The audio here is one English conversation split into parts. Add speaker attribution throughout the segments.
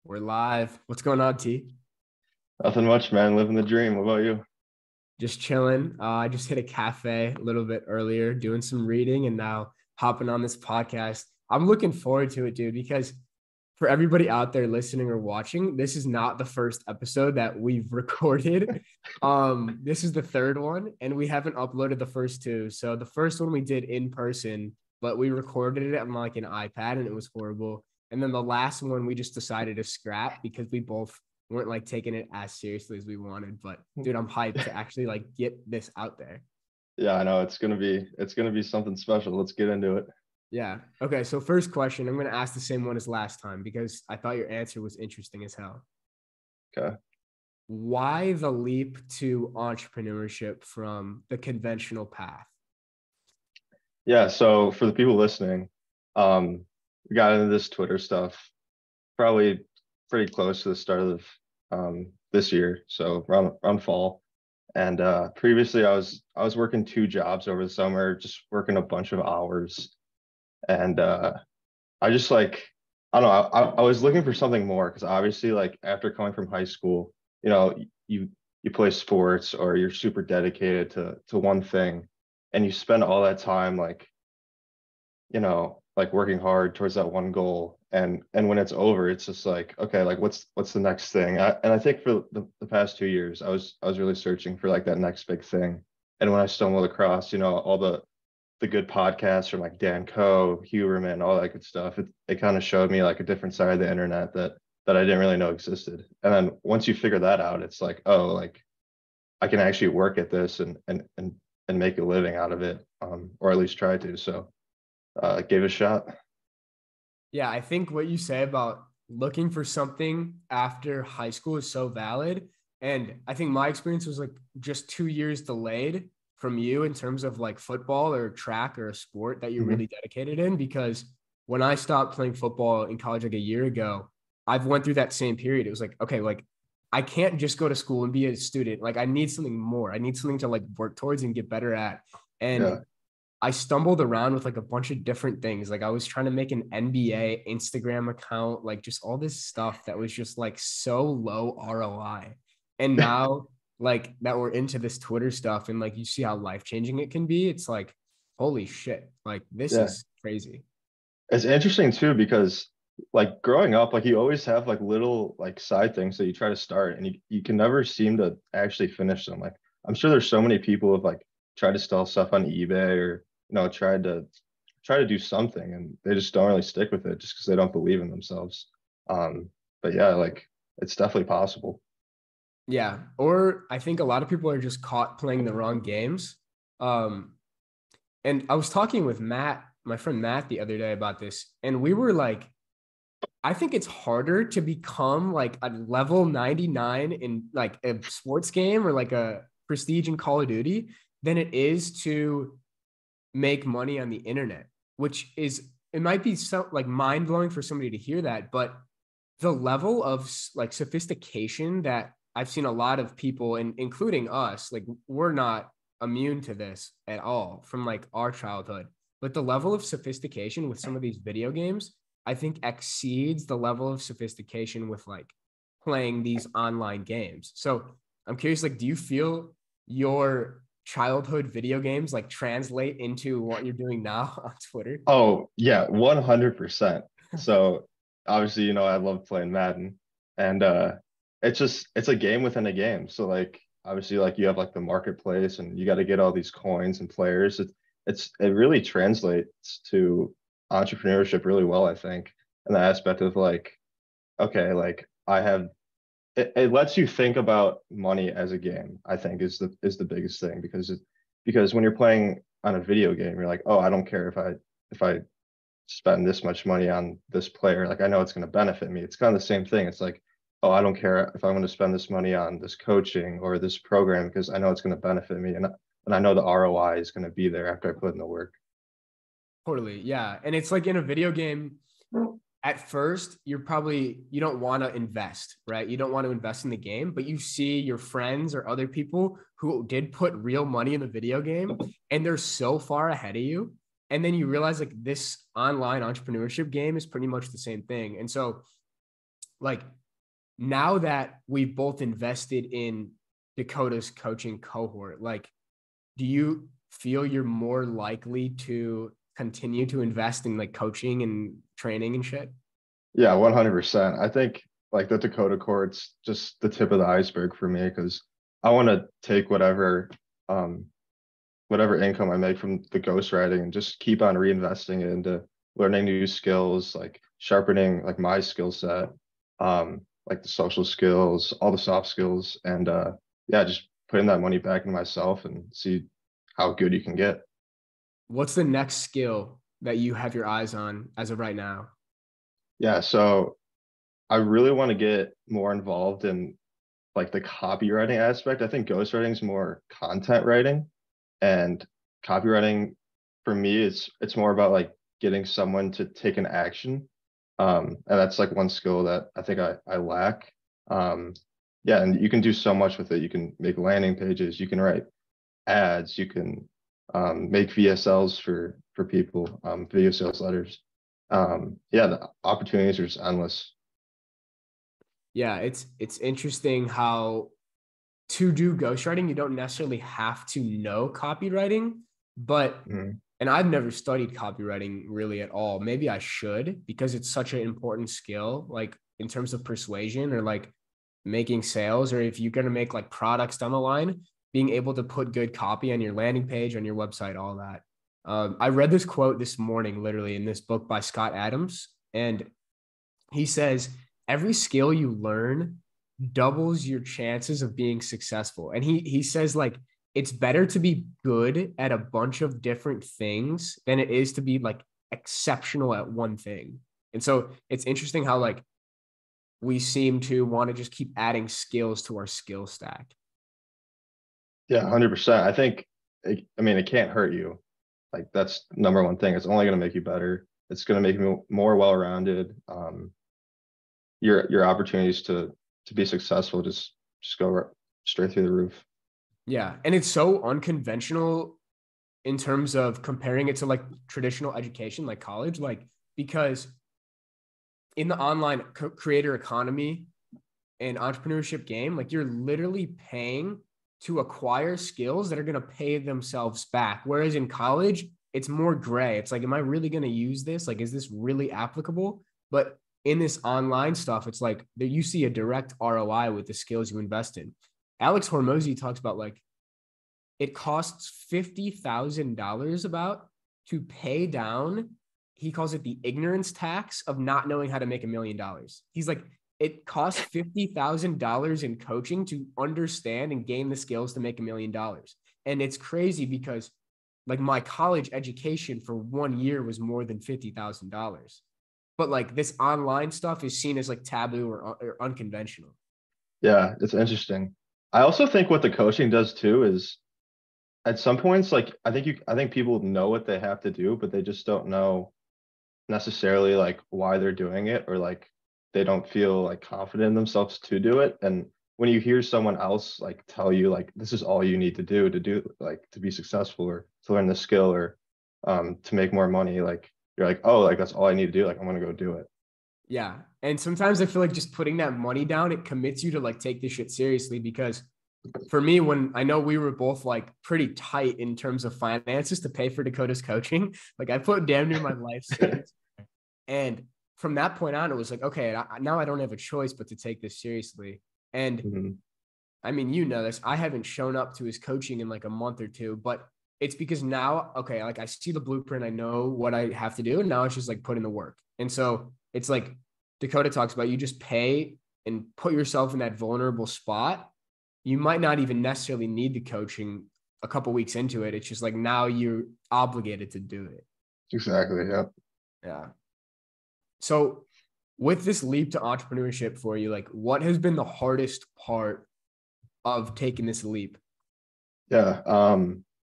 Speaker 1: We're live. What's going on, T?
Speaker 2: Nothing much, man. Living the dream. What about you?
Speaker 1: Just chilling. I just hit a cafe a little bit earlier, doing some reading, and now hopping on this podcast. I'm looking forward to it, dude, because for everybody out there listening or watching, this is not the first episode that we've recorded. This is the third one, and we haven't uploaded the first two. So the first one we did in person, but we recorded it on like an iPad, and it was horrible. And then the last one we just decided to scrap because we both weren't like taking it as seriously as we wanted. But dude, I'm hyped to actually like get this out there.
Speaker 2: Yeah, I know it's gonna be something special. Let's get into it.
Speaker 1: Yeah. Okay. So first question, I'm gonna ask the same one as last time because I thought your answer was interesting as hell.
Speaker 2: Okay.
Speaker 1: Why the leap to entrepreneurship from the conventional path?
Speaker 2: Yeah, so for the people listening, we got into this Twitter stuff probably pretty close to the start of this year, so around fall. And previously I was working two jobs over the summer, just working a bunch of hours. And I just like I don't know, I was looking for something more because obviously like after coming from high school, you know, you play sports or you're super dedicated to one thing and you spend all that time like, like working hard towards that one goal. And when it's over, it's just like, okay, like what's the next thing? And I think for the past 2 years, I was really searching for like that next big thing. And when I stumbled across, all the good podcasts from like Dan Coe, Huberman, all that good stuff. It kind of showed me like a different side of the internet that I didn't really know existed. And then once you figure that out, it's like, oh, like I can actually work at this and make a living out of it, or at least try to. So gave it a shot.
Speaker 1: Yeah, I think what you say about looking for something after high school is so valid. And I think my experience was like just 2 years delayed from you in terms of like football or track or a sport that you're
Speaker 2: Mhm.
Speaker 1: really dedicated in. Because when I stopped playing football in college like a year ago, I've went through that same period. It was like, okay, like I can't just go to school and be a student. Like I need something more. I need something to like work towards and get better at. And
Speaker 2: Yeah.
Speaker 1: I stumbled around with like a bunch of different things. Like I was trying to make an NBA Instagram account, like just all this stuff that was just like so low ROI. And now, like that we're into this Twitter stuff and like you see how life changing it can be, it's like, holy shit, like this
Speaker 2: Yeah.
Speaker 1: is crazy.
Speaker 2: It's interesting too because like growing up, like you always have like little like side things that you try to start and you can never seem to actually finish them. Like I'm sure there's so many people who have like tried to sell stuff on eBay or tried to do something and they just don't really stick with it just because they don't believe in themselves. But yeah, like it's definitely possible.
Speaker 1: Yeah. Or I think a lot of people are just caught playing the wrong games. Um, and I was talking with Matt, my friend Matt, the other day about this, and we were like, I think it's harder to become like a level 99 in like a sports game or like a prestige in Call of Duty than it is to make money on the internet, which is, it might be so like mind blowing for somebody to hear that, but the level of like sophistication that I've seen a lot of people, and including us, like we're not immune to this at all from like our childhood. But the level of sophistication with some of these video games, I think exceeds the level of sophistication with like playing these online games. So I'm curious, like, do you feel your childhood video games like translate into what you're doing now on Twitter?
Speaker 2: Oh, yeah, 100%. So obviously, I love playing Madden and it's a game within a game. So like obviously like you have like the marketplace and you got to get all these coins and players. It really translates to entrepreneurship really well, I think. And the aspect of like, okay, like it lets you think about money as a game, I think is the biggest thing because when you're playing on a video game, you're like, oh, I don't care if I spend this much money on this player, like I know it's going to benefit me. It's kind of the same thing. It's like, oh, I don't care if I'm going to spend this money on this coaching or this program because I know it's going to benefit me and I know the ROI is going to be there after I put in the work.
Speaker 1: Totally. Yeah. And it's like in a video game, at first, you don't want to invest, right? You don't want to invest in the game, but you see your friends or other people who did put real money in the video game and they're so far ahead of you. And then you realize like this online entrepreneurship game is pretty much the same thing. And so like, now that we've both invested in Dakota's coaching cohort, like, do you feel you're more likely to continue to invest in like coaching and training and shit?
Speaker 2: Yeah, 100%. I think like the Dakota court's just the tip of the iceberg for me because I want to take um whatever income I make from the ghostwriting and just keep on reinvesting it into learning new skills, like sharpening like my skill set, like the social skills, all the soft skills, and yeah, just putting that money back into myself and see how good you can get.
Speaker 1: What's the next skill that you have your eyes on as of right now?
Speaker 2: Yeah, so I really want to get more involved in like the copywriting aspect. I think ghostwriting is more content writing, and copywriting for me it's more about like getting someone to take an action. And that's like one skill that I think I lack. Yeah, and you can do so much with it. You can make landing pages, you can write ads, you can make VSLs for people, video sales letters. Yeah, the opportunities are just endless.
Speaker 1: Yeah, it's interesting how to do ghostwriting, you don't necessarily have to know copywriting, but
Speaker 2: Mhm.
Speaker 1: and I've never studied copywriting really at all. Maybe I should because it's such an important skill, like in terms of persuasion or like making sales, or if you're going to make like products down the line, being able to put good copy on your landing page, on your website, all that. I read this quote this morning, literally in this book by Scott Adams, and he says, every skill you learn doubles your chances of being successful. And he says like it's better to be good at a bunch of different things than it is to be like exceptional at one thing. And so it's interesting how like we seem to want to just keep adding skills to our skill stack.
Speaker 2: Yeah, 100%. I think I mean it can't hurt you. Like that's number one thing. It's only going to make you better. It's going to make you more well-rounded. Your opportunities to be successful just go straight through the roof.
Speaker 1: Yeah. And it's so unconventional in terms of comparing it to like traditional education, like college, like because in the online creator economy and entrepreneurship game, like you're literally paying to acquire skills that are going to pay themselves back. Whereas in college, it's more gray. It's like, am I really going to use this? Like, is this really applicable? But in this online stuff, it's like that you see a direct ROI with the skills you invest in. Alex Hormozy talks about like it costs $50,000 about to pay down. He calls it the ignorance tax of not knowing how to make $1 million. He's like, it costs $50,000 in coaching to understand and gain the skills to make $1 million. And it's crazy because like my college education for 1 year was more than $50,000. But like this online stuff is seen as like taboo or unconventional.
Speaker 2: Yeah, it's interesting. I also think what the coaching does too is at some points, like I think people know what they have to do, but they just don't know necessarily like why they're doing it or like they don't feel like confident in themselves to do it. And when you hear someone else like tell you like this is all you need to do like to be successful or to learn the skill or to make more money, like you're like, oh, like that's all I need to do. Like I'm gonna go do it.
Speaker 1: Yeah. And sometimes I feel like just putting that money down, it commits you to like take this shit seriously. Because for me, when I know we were both like pretty tight in terms of finances to pay for Dakota's coaching, like I put damn near my life savings. And from that point on, it was like, okay, now I don't have a choice but to take this seriously. And
Speaker 2: Mhm.
Speaker 1: I mean, you know this, I haven't shown up to his coaching in like a month or two, but it's because now, okay, like I see the blueprint, I know what I have to do. And now it's just like put in the work. And so it's like Dakota talks about, you just pay and put yourself in that vulnerable spot. You might not even necessarily need the coaching a couple weeks into it. It's just like now you're obligated to do it.
Speaker 2: Exactly. Yeah.
Speaker 1: Yeah. So with this leap to entrepreneurship for you, like what has been the hardest part of taking this leap?
Speaker 2: Yeah.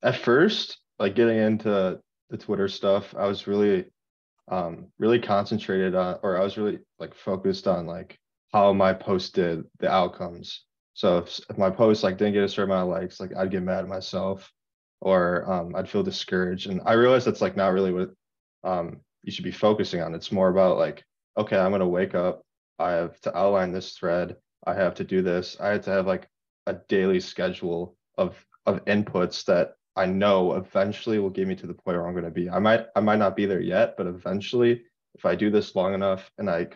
Speaker 2: At first, like getting into the Twitter stuff, I was really concentrated on, or I was really like focused on like how my post did, the outcomes. So if my post like didn't get a certain amount of likes, like I'd get mad at myself or I'd feel discouraged. And I realized that's like not really what you should be focusing on. It's more about like, okay, I'm gonna wake up. I have to outline this thread. I have to do this. I have to have like a daily schedule of inputs that I know eventually will get me to the point where I'm going to be. I might not be there yet, but eventually, if I do this long enough and I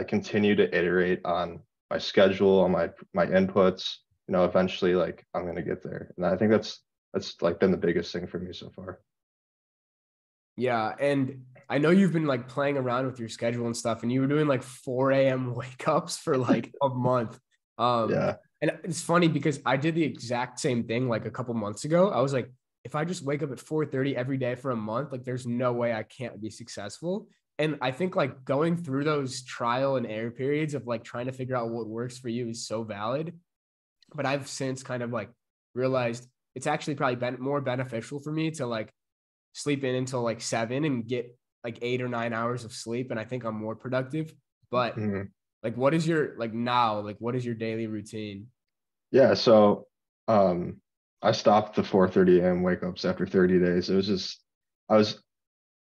Speaker 2: continue to iterate on my schedule, on my inputs, eventually like I'm going to get there. And I think that's like been the biggest thing for me so far.
Speaker 1: Yeah. And I know you've been like playing around with your schedule and stuff, and you were doing like 4 a.m. wake ups for like a month.
Speaker 2: Yeah.
Speaker 1: And it's funny because I did the exact same thing like a couple months ago. I was like, if I just wake up at 4:30 every day for a month, like there's no way I can't be successful. And I think like going through those trial and error periods of like trying to figure out what works for you is so valid. But I've since kind of like realized it's actually probably been more beneficial for me to like sleep in until like 7 and get like 8 or 9 hours of sleep. And I think I'm more productive. But
Speaker 2: Mhm.
Speaker 1: like, what is your like now? Like, what is your daily routine?
Speaker 2: Yeah. So I stopped the 4:30 a.m. wake ups after 30 days. It was just I was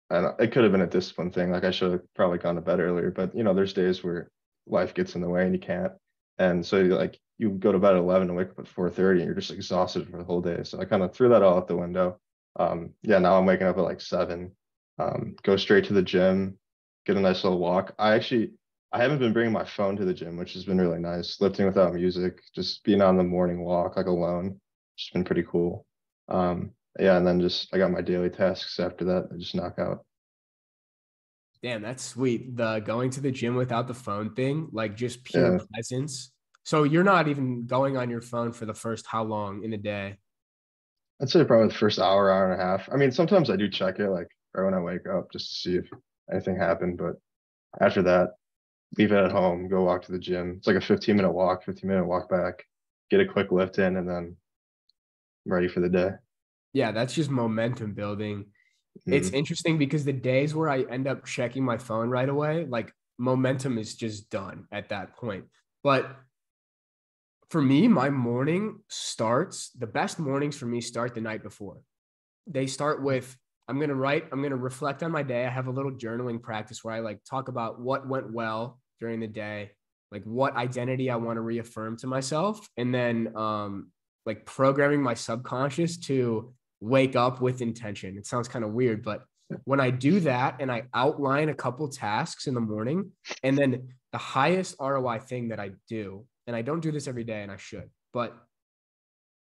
Speaker 2: and it could have been a discipline thing. Like I should have probably gone to bed earlier, but there's days where life gets in the way and you can't. And so like you go to bed at 11 and wake up at 4:30 and you're just exhausted for the whole day. So I kind of threw that all out the window. Yeah, now I'm waking up at like 7, go straight to the gym, get a nice little walk. I haven't been bringing my phone to the gym, which has been really nice. Lifting without music, just being on the morning walk like alone, it's been pretty cool. Yeah, and then just I got my daily tasks after that. I just knock out.
Speaker 1: Damn, that's sweet. The going to the gym without the phone thing, like just pure
Speaker 2: Yeah,
Speaker 1: presence. So you're not even going on your phone for the first how long in a day?
Speaker 2: I'd say probably the first hour, hour and a half. I mean, sometimes I do check it like right when I wake up just to see if anything happened. But after that, leave it at home, go walk to the gym. It's like a 15-minute walk, 15-minute walk back, get a quick lift in, and then I'm ready for the day.
Speaker 1: Yeah, that's just momentum building. It's
Speaker 2: Mm.
Speaker 1: interesting because the days where I end up checking my phone right away, like momentum is just done at that point. But for me, my morning starts, the best mornings for me start the night before. They start with I'm going to write, I'm going to reflect on my day. I have a little journaling practice where I like talk about what went well during the day, like what identity I want to reaffirm to myself, and then like programming my subconscious to wake up with intention. It sounds kind of weird, but when I do that and I outline a couple tasks in the morning, and then the highest ROI thing that I do, and I don't do this every day and I should, but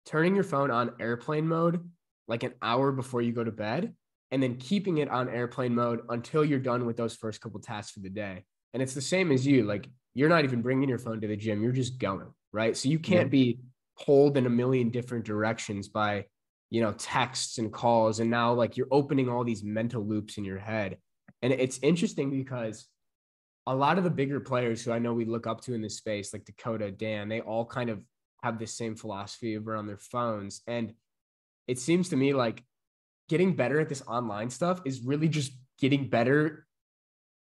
Speaker 1: turning your phone on airplane mode like an hour before you go to bed, and then keeping it on airplane mode until you're done with those first couple tasks for the day. And it's the same as you, like you're not even bringing your phone to the gym, you're just going, right? So you can't
Speaker 2: Mm.
Speaker 1: be pulled in a million different directions by, texts and calls. And now like you're opening all these mental loops in your head. And it's interesting because a lot of the bigger players who I know we look up to in this space, like Dakota, Dan, they all kind of have this same philosophy over on their phones. And it seems to me like getting better at this online stuff is really just getting better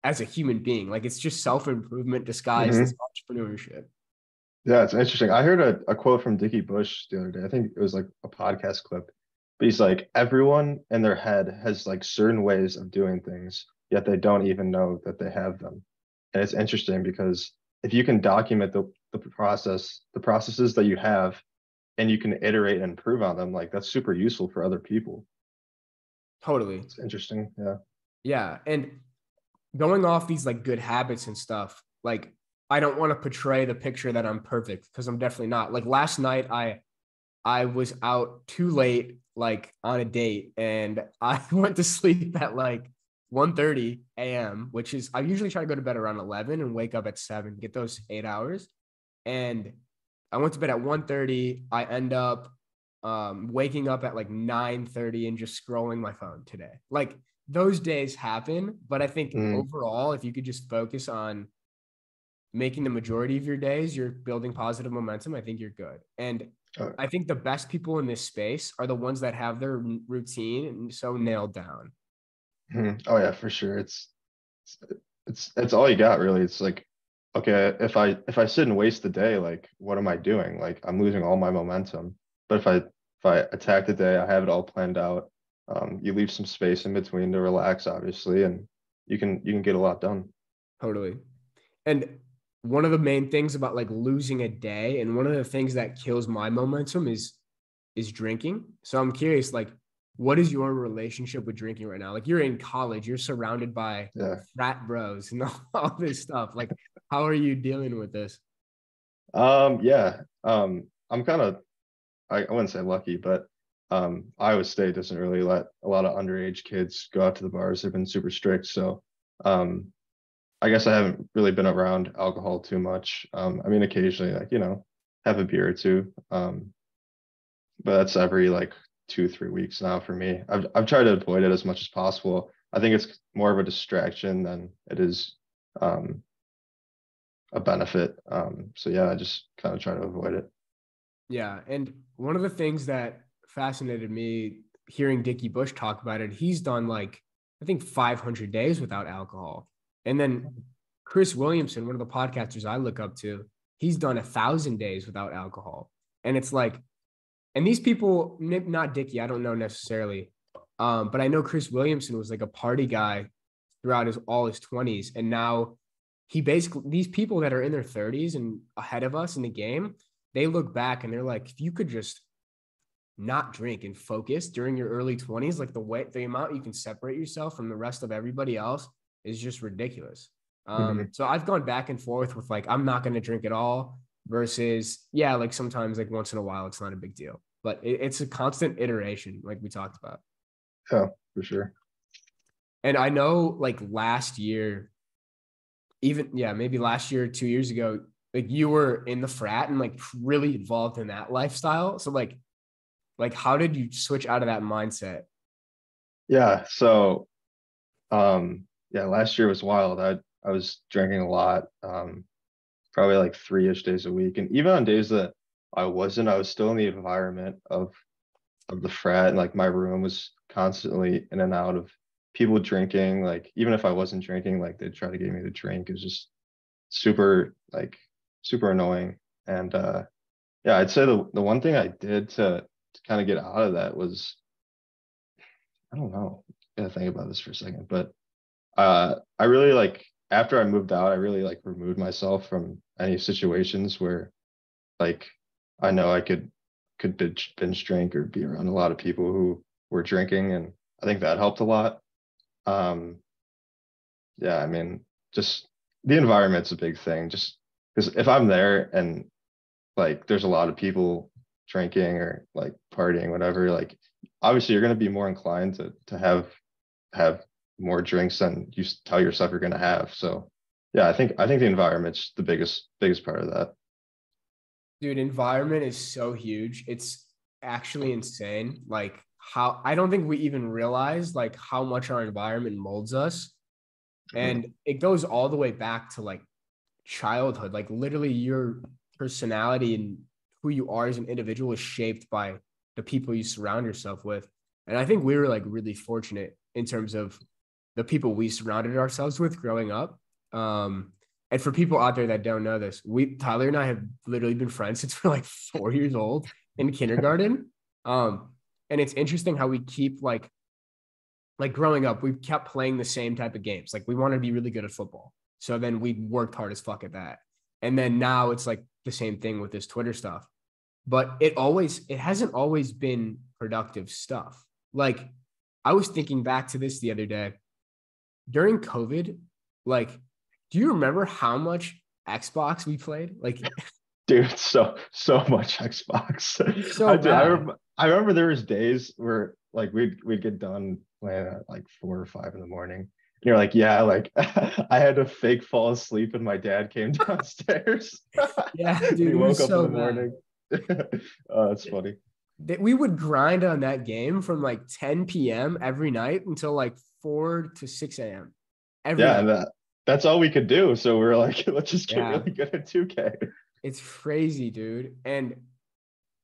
Speaker 1: as a human being. Like it's just self-improvement disguised as
Speaker 2: Hmm.
Speaker 1: entrepreneurship.
Speaker 2: Yeah, it's interesting. I heard a quote from Dickie Bush the other day. I think it was like a podcast clip. But he's like, everyone in their head has like certain ways of doing things, yet they don't even know that they have them. And it's interesting because if you can document the processes that you have, and you can iterate and improve on them, like that's super useful for other people.
Speaker 1: Totally.
Speaker 2: It's interesting. Yeah.
Speaker 1: Yeah. And going off these like good habits and stuff, like I don't want to portray the picture that I'm perfect because I'm definitely not. Like last night I was out too late, like on a date, and I went to sleep at like 1:30 a.m., which is I usually try to go to bed around 11 and wake up at 7, get those 8 hours. And I went to bed at 1:30. I end up waking up at like 9:30 and just scrolling my phone today. Like those days happen, but I think
Speaker 2: Mm.
Speaker 1: overall, if you could just focus on making the majority of your days, you're building positive momentum, I think you're good. And
Speaker 2: Uh,
Speaker 1: I think the best people in this space are the ones that have their routine and so nailed down.
Speaker 2: Oh yeah, for sure. It's all you got really. It's like, okay, if I sit and waste the day, like what am I doing? Like I'm losing all my momentum. But if I attack the day, I have it all planned out. You leave some space in between to relax, obviously, and you can get a lot done.
Speaker 1: Totally. And one of the main things about like losing a day, and one of the things that kills my momentum is drinking. So I'm curious, like, what is your relationship with drinking right now? Like, you're in college, you're surrounded by
Speaker 2: Yeah.
Speaker 1: frat bros and all this stuff. Like, how are you dealing with this?
Speaker 2: Yeah. I'm kind of, I wouldn't say lucky, but Iowa State doesn't really let a lot of underage kids go out to the bars. They've been super strict. So um, I guess I haven't really been around alcohol too much. I mean, occasionally, like, have a beer or two. But that's every like 2, 3 weeks now for me. I've tried to avoid it as much as possible. I think it's more of a distraction than it is um, a benefit. So yeah, I just kind of try to avoid it.
Speaker 1: Yeah. And one of the things that fascinated me hearing Dickie Bush talk about it, he's done like, I think 500 days without alcohol. And then Chris Williamson, one of the podcasters I look up to, he's done 1,000 days without alcohol. And it's like, and these people, not Dickie, I don't know necessarily. But I know Chris Williamson was like a party guy throughout all his 20s. And now he basically, these people that are in their 30s and ahead of us in the game, they look back and they're like, if you could just not drink and focus during your early 20s, like the amount you can separate yourself from the rest of everybody else is just ridiculous.
Speaker 2: Mhm.
Speaker 1: So I've gone back and forth with like, I'm not going to drink at all versus, yeah, like sometimes like once in a while, it's not a big deal, but it's a constant iteration, like we talked about.
Speaker 2: Yeah, for sure.
Speaker 1: And I know like last year, even, yeah, maybe last year, 2 years ago, like you were in the frat and like really involved in that lifestyle. So like how did you switch out of that mindset?
Speaker 2: Yeah. So yeah, last year was wild. I was drinking a lot, probably like 3-ish days a week. And even on days that I wasn't, I was still in the environment of the frat, and like my room was constantly in and out of people drinking. Like even if I wasn't drinking, like they'd try to get me to drink. It was just super like super annoying. And yeah, I'd say the one thing I did to kind of get out of that was, I don't know, I gotta think about this for a second, but I really like, after I moved out, I really like removed myself from any situations where like I know I could binge drink or be around a lot of people who were drinking, and I think that helped a lot. Um, yeah, I mean, just the environment's a big thing. Just because if I'm there and like there's a lot of people drinking or like partying, whatever, like obviously you're gonna be more inclined to have more drinks than you tell yourself you're gonna have. So yeah, I think the environment's the biggest part of that.
Speaker 1: Dude, environment is so huge. It's actually insane. Like how I don't think we even realize like how much our environment molds us.
Speaker 2: Mhm.
Speaker 1: And it goes all the way back to like childhood. Like literally your personality and who you are as an individual is shaped by the people you surround yourself with. And I think we were like really fortunate in terms of the people we surrounded ourselves with growing up. Um, and for people out there that don't know this, Tyler and I have literally been friends since we're like 4 years old in kindergarten. Um, and it's interesting how we keep like growing up, we kept playing the same type of games. Like we wanted to be really good at football. So then we worked hard as fuck at that. And then now it's like the same thing with this Twitter stuff. But it hasn't always been productive stuff. Like I was thinking back to this the other day during COVID. Like, do you remember how much Xbox we played? Like,
Speaker 2: Dude, so much Xbox.
Speaker 1: it was so bad.
Speaker 2: I remember there was days where like we'd get done playing at like 4 or 5 in the morning. And you're like, yeah, like I had to fake fall asleep and my dad came downstairs
Speaker 1: Yeah,
Speaker 2: and
Speaker 1: dude,
Speaker 2: he
Speaker 1: it
Speaker 2: woke
Speaker 1: was
Speaker 2: up in
Speaker 1: so
Speaker 2: the
Speaker 1: bad.
Speaker 2: morning. Oh, that's funny.
Speaker 1: That we would grind on that game from like 10 p.m. every night until like 4 to 6 a.m. every
Speaker 2: Yeah,
Speaker 1: night.
Speaker 2: and that's all we could do. So we are like, let's just get
Speaker 1: Yeah,
Speaker 2: really good at 2K.
Speaker 1: it's crazy, dude. And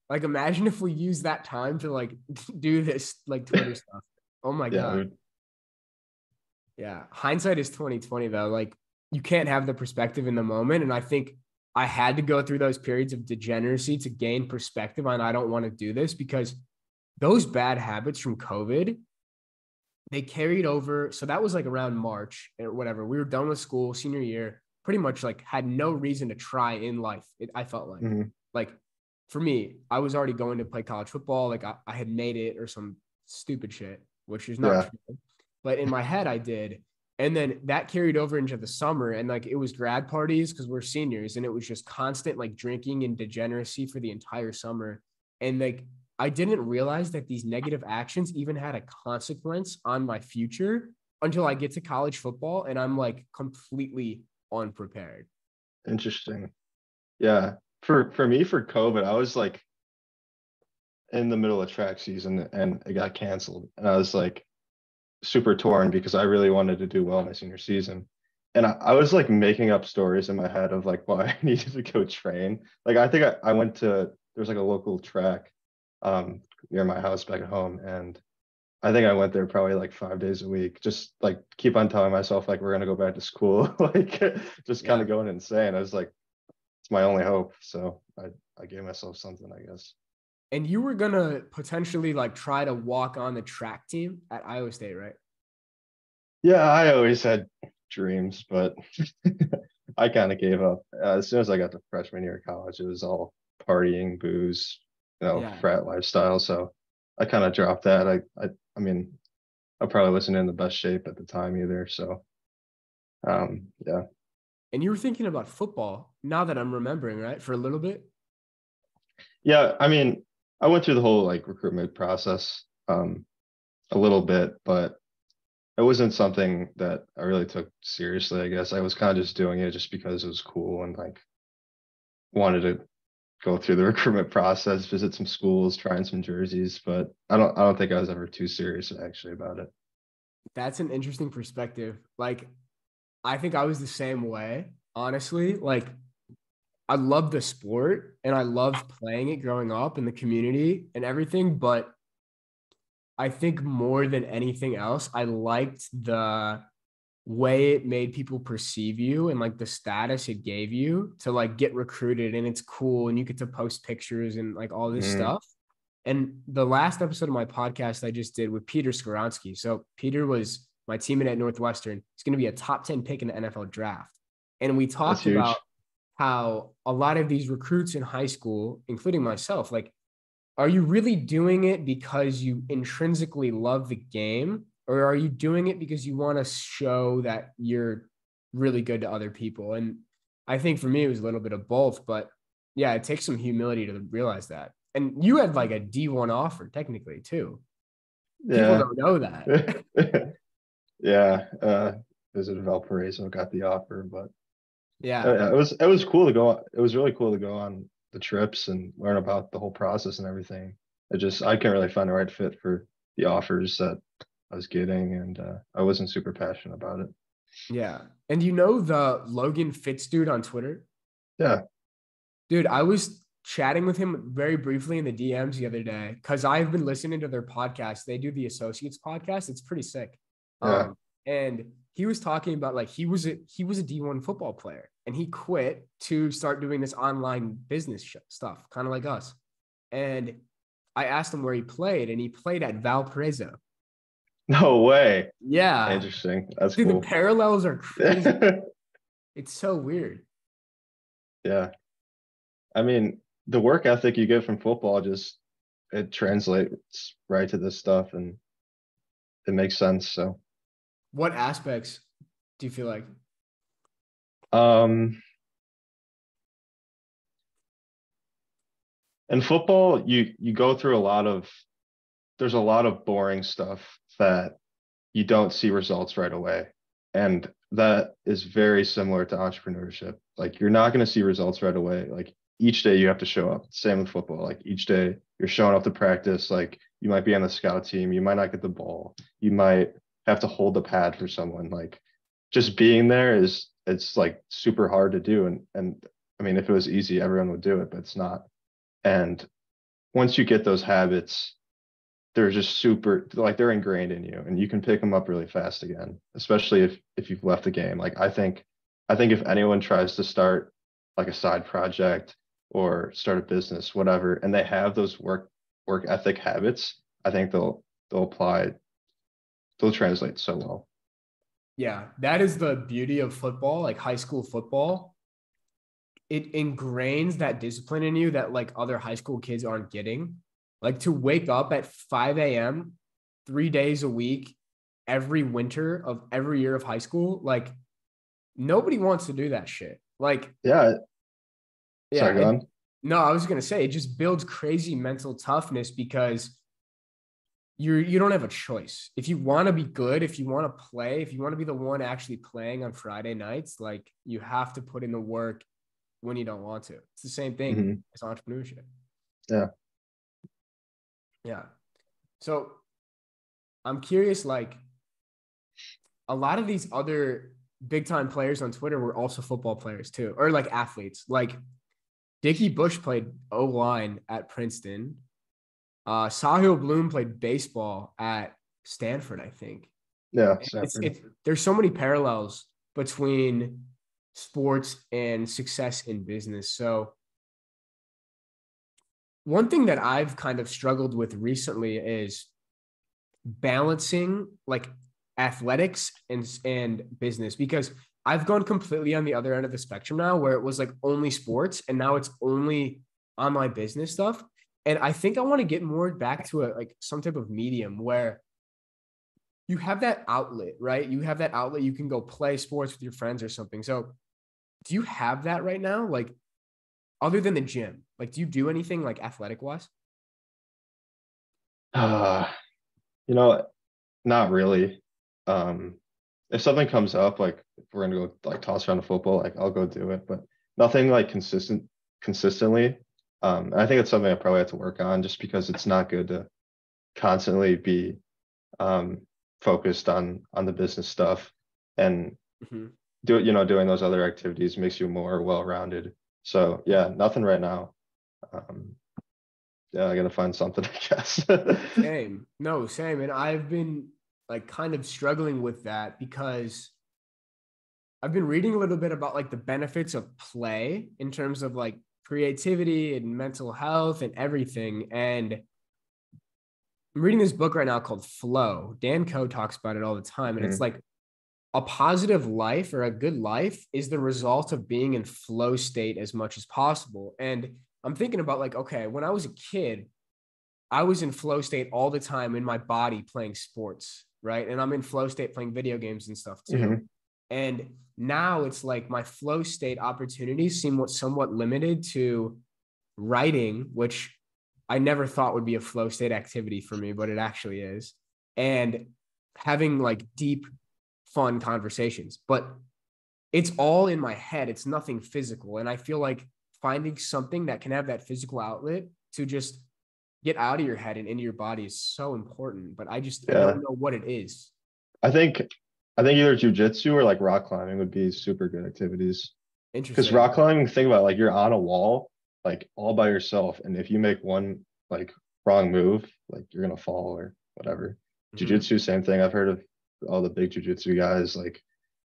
Speaker 1: like, imagine if we use that time to like do this like Twitter stuff. Oh my
Speaker 2: Yeah,
Speaker 1: god. Yeah, hindsight is 2020 though. Like, you can't have the perspective in the moment, and I think I had to go through those periods of degeneracy to gain perspective on I don't want to do this because those bad habits from COVID they carried over. So that was like around March or whatever. We were done with school, senior year. pretty much like had no reason to try in life. I felt like for me, I was already going to play college football. Like I had made it or some stupid shit, which is not
Speaker 2: Yeah.
Speaker 1: true. But in my head, I did. And then that carried over into the summer. And like it was grad parties because we're seniors. And it was just constant like drinking and degeneracy for the entire summer. And like I didn't realize that these negative actions even had a consequence on my future until I get to college football and I'm like completely unprepared.
Speaker 2: Interesting. Yeah. For me, for COVID, I was like in the middle of track season and it got canceled. And I was like super torn because I really wanted to do well my senior season. And I was like making up stories in my head of like why I needed to go train. Like I think I went to, there was like a local track near my house back at home. And I think I went there probably like 5 days a week, just like keep on telling myself like we're gonna go back to school, like just kind of going insane. I was like, it's my only hope. So I gave myself something, I guess.
Speaker 1: And you were gonna potentially like try to walk on the track team at Iowa State, right?
Speaker 2: Yeah, I always had dreams, but I kind of gave up. As soon as I got to freshman year of college, it was all partying, booze,
Speaker 1: Yeah.
Speaker 2: frat lifestyle. So I kind of dropped that. I mean, I probably wasn't in the best shape at the time either. So, yeah.
Speaker 1: And you were thinking about football now that I'm remembering, right? For a little bit.
Speaker 2: Yeah, I mean, I went through the whole like recruitment process a little bit, but it wasn't something that I really took seriously, I guess. I was kind of just doing it just because it was cool and like wanted to go through the recruitment process, visit some schools, try on some jerseys, but I don't think I was ever too serious actually about it.
Speaker 1: That's an interesting perspective. Like, I think I was the same way, honestly. Like, I loved the sport and I loved playing it growing up in the community and everything. But I think more than anything else, I liked the way it made people perceive you and like the status it gave you to like get recruited and it's cool and you get to post pictures and like all this
Speaker 2: Mm,
Speaker 1: stuff. And the last episode of my podcast I just did with Peter Skoronsky. So Peter was my teammate at Northwestern. He's going to be a top 10 pick in the NFL draft. And we
Speaker 2: that's
Speaker 1: talked about
Speaker 2: huge.
Speaker 1: how a lot of these recruits in high school, including myself, like, are you really doing it because you intrinsically love the game? Or are you doing it because you want to show that you're really good to other people? And I think for me, it was a little bit of both. But yeah, it takes some humility to realize that. And you had like a D1 offer technically too. People
Speaker 2: Yeah.
Speaker 1: don't know that.
Speaker 2: Yeah. Visited Valparaiso, got the offer, but
Speaker 1: Yeah.
Speaker 2: it was cool to go. It was really cool to go on the trips and learn about the whole process and everything. I couldn't really find the right fit for the offers that I was getting, and I wasn't super passionate about it.
Speaker 1: Yeah. And you know the Logan Fitz dude on Twitter?
Speaker 2: Yeah,
Speaker 1: Dude, I was chatting with him very briefly in the DMs the other day because I've been listening to their podcast. They do the Associates podcast. It's pretty sick.
Speaker 2: yeah,
Speaker 1: And he was talking about like he was a D1 football player and he quit to start doing this online business stuff, kind of like us. And I asked him where he played, and he played at Valparaiso.
Speaker 2: no way.
Speaker 1: Yeah,
Speaker 2: Interesting. That's
Speaker 1: dude, the
Speaker 2: cool.
Speaker 1: parallels are crazy. It's so weird.
Speaker 2: Yeah, I mean, the work ethic you get from football just it translates right to this stuff, and it makes sense. So,
Speaker 1: What aspects do you feel like?
Speaker 2: um, in football, you go through a lot of there's a lot of boring stuff that you don't see results right away. And that is very similar to entrepreneurship. Like you're not going to see results right away. Like each day you have to show up. Same with football. Like each day you're showing up to practice. Like you might be on the scout team. You might not get the ball. You might have to hold the pad for someone. Like just being there it's like super hard to do. And I mean, if it was easy, everyone would do it, but it's not. And once you get those habits, they're just super like they're ingrained in you and you can pick them up really fast again, especially if you've left the game. Like I think if anyone tries to start like a side project or start a business, whatever, and they have those work ethic habits, I think they'll apply they'll translate so well.
Speaker 1: Yeah, that is the beauty of football, like high school football. It ingrains that discipline in you that like other high school kids aren't getting. Like to wake up at 5 a.m. 3 days a week, every winter of every year of high school, like nobody wants to do that shit. Like,
Speaker 2: Yeah.
Speaker 1: yeah,
Speaker 2: Sorry, go on.
Speaker 1: no, I was gonna say it just builds crazy mental toughness because you don't have a choice. If you want to be good, if you want to play, if you want to be the one actually playing on Friday nights, like you have to put in the work when you don't want to. It's the same thing
Speaker 2: Mhm.
Speaker 1: as entrepreneurship.
Speaker 2: Yeah.
Speaker 1: Yeah. So I'm curious, like a lot of these other big time players on Twitter were also football players too, or like athletes. Like Dickie Bush played O line at Princeton. Sahil Bloom played baseball at Stanford, I think.
Speaker 2: Yeah.
Speaker 1: It's
Speaker 2: Stanford.
Speaker 1: there's so many parallels between sports and success in business. So one thing that I've kind of struggled with recently is balancing like athletics and business because I've gone completely on the other end of the spectrum now where it was like only sports and now it's only online business stuff. And I think I want to get more back to a like some type of medium where you have that outlet, right? You have that outlet. You can go play sports with your friends or something. So, do you have that right now? Like, other than the gym, like, do you do anything like athletic wise?
Speaker 2: Uh, you know, not really. Um, if something comes up, like if we're gonna go like toss around a football, like I'll go do it, but nothing like consistently. And I think it's something I probably have to work on just because it's not good to constantly be um focused on the business stuff and
Speaker 1: Mm-hmm.
Speaker 2: doing those other activities makes you more well-rounded. So yeah, nothing right now. Um, yeah, I gotta find something, I guess.
Speaker 1: Same. No, same. And I've been like kind of struggling with that because I've been reading a little bit about like the benefits of play in terms of like creativity and mental health and everything. And I'm reading this book right now called Flow. Dan Coe talks about it all the time. And it's
Speaker 2: Mhm.
Speaker 1: like a positive life or a good life is the result of being in flow state as much as possible. And I'm thinking about like, okay, when I was a kid, I was in flow state all the time in my body playing sports, right? And I'm in flow state playing video games and stuff too.
Speaker 2: Mhm.
Speaker 1: And now it's like my flow state opportunities seem somewhat limited to writing, which I never thought would be a flow state activity for me, but it actually is. And having like deep, fun conversations. But it's all in my head. It's nothing physical. And I feel like finding something that can have that physical outlet to just get out of your head and into your body is so important. But I don't
Speaker 2: Yeah.
Speaker 1: know what it is.
Speaker 2: I think I think either jujitsu or like rock climbing would be super good activities. Because
Speaker 1: Interesting.
Speaker 2: rock climbing, think about it, like you're on a wall, like all by yourself, and if you make one like wrong move, like you're gonna fall or whatever.
Speaker 1: Mm-hmm.
Speaker 2: Jujitsu, same thing. I've heard of all the big jujitsu guys like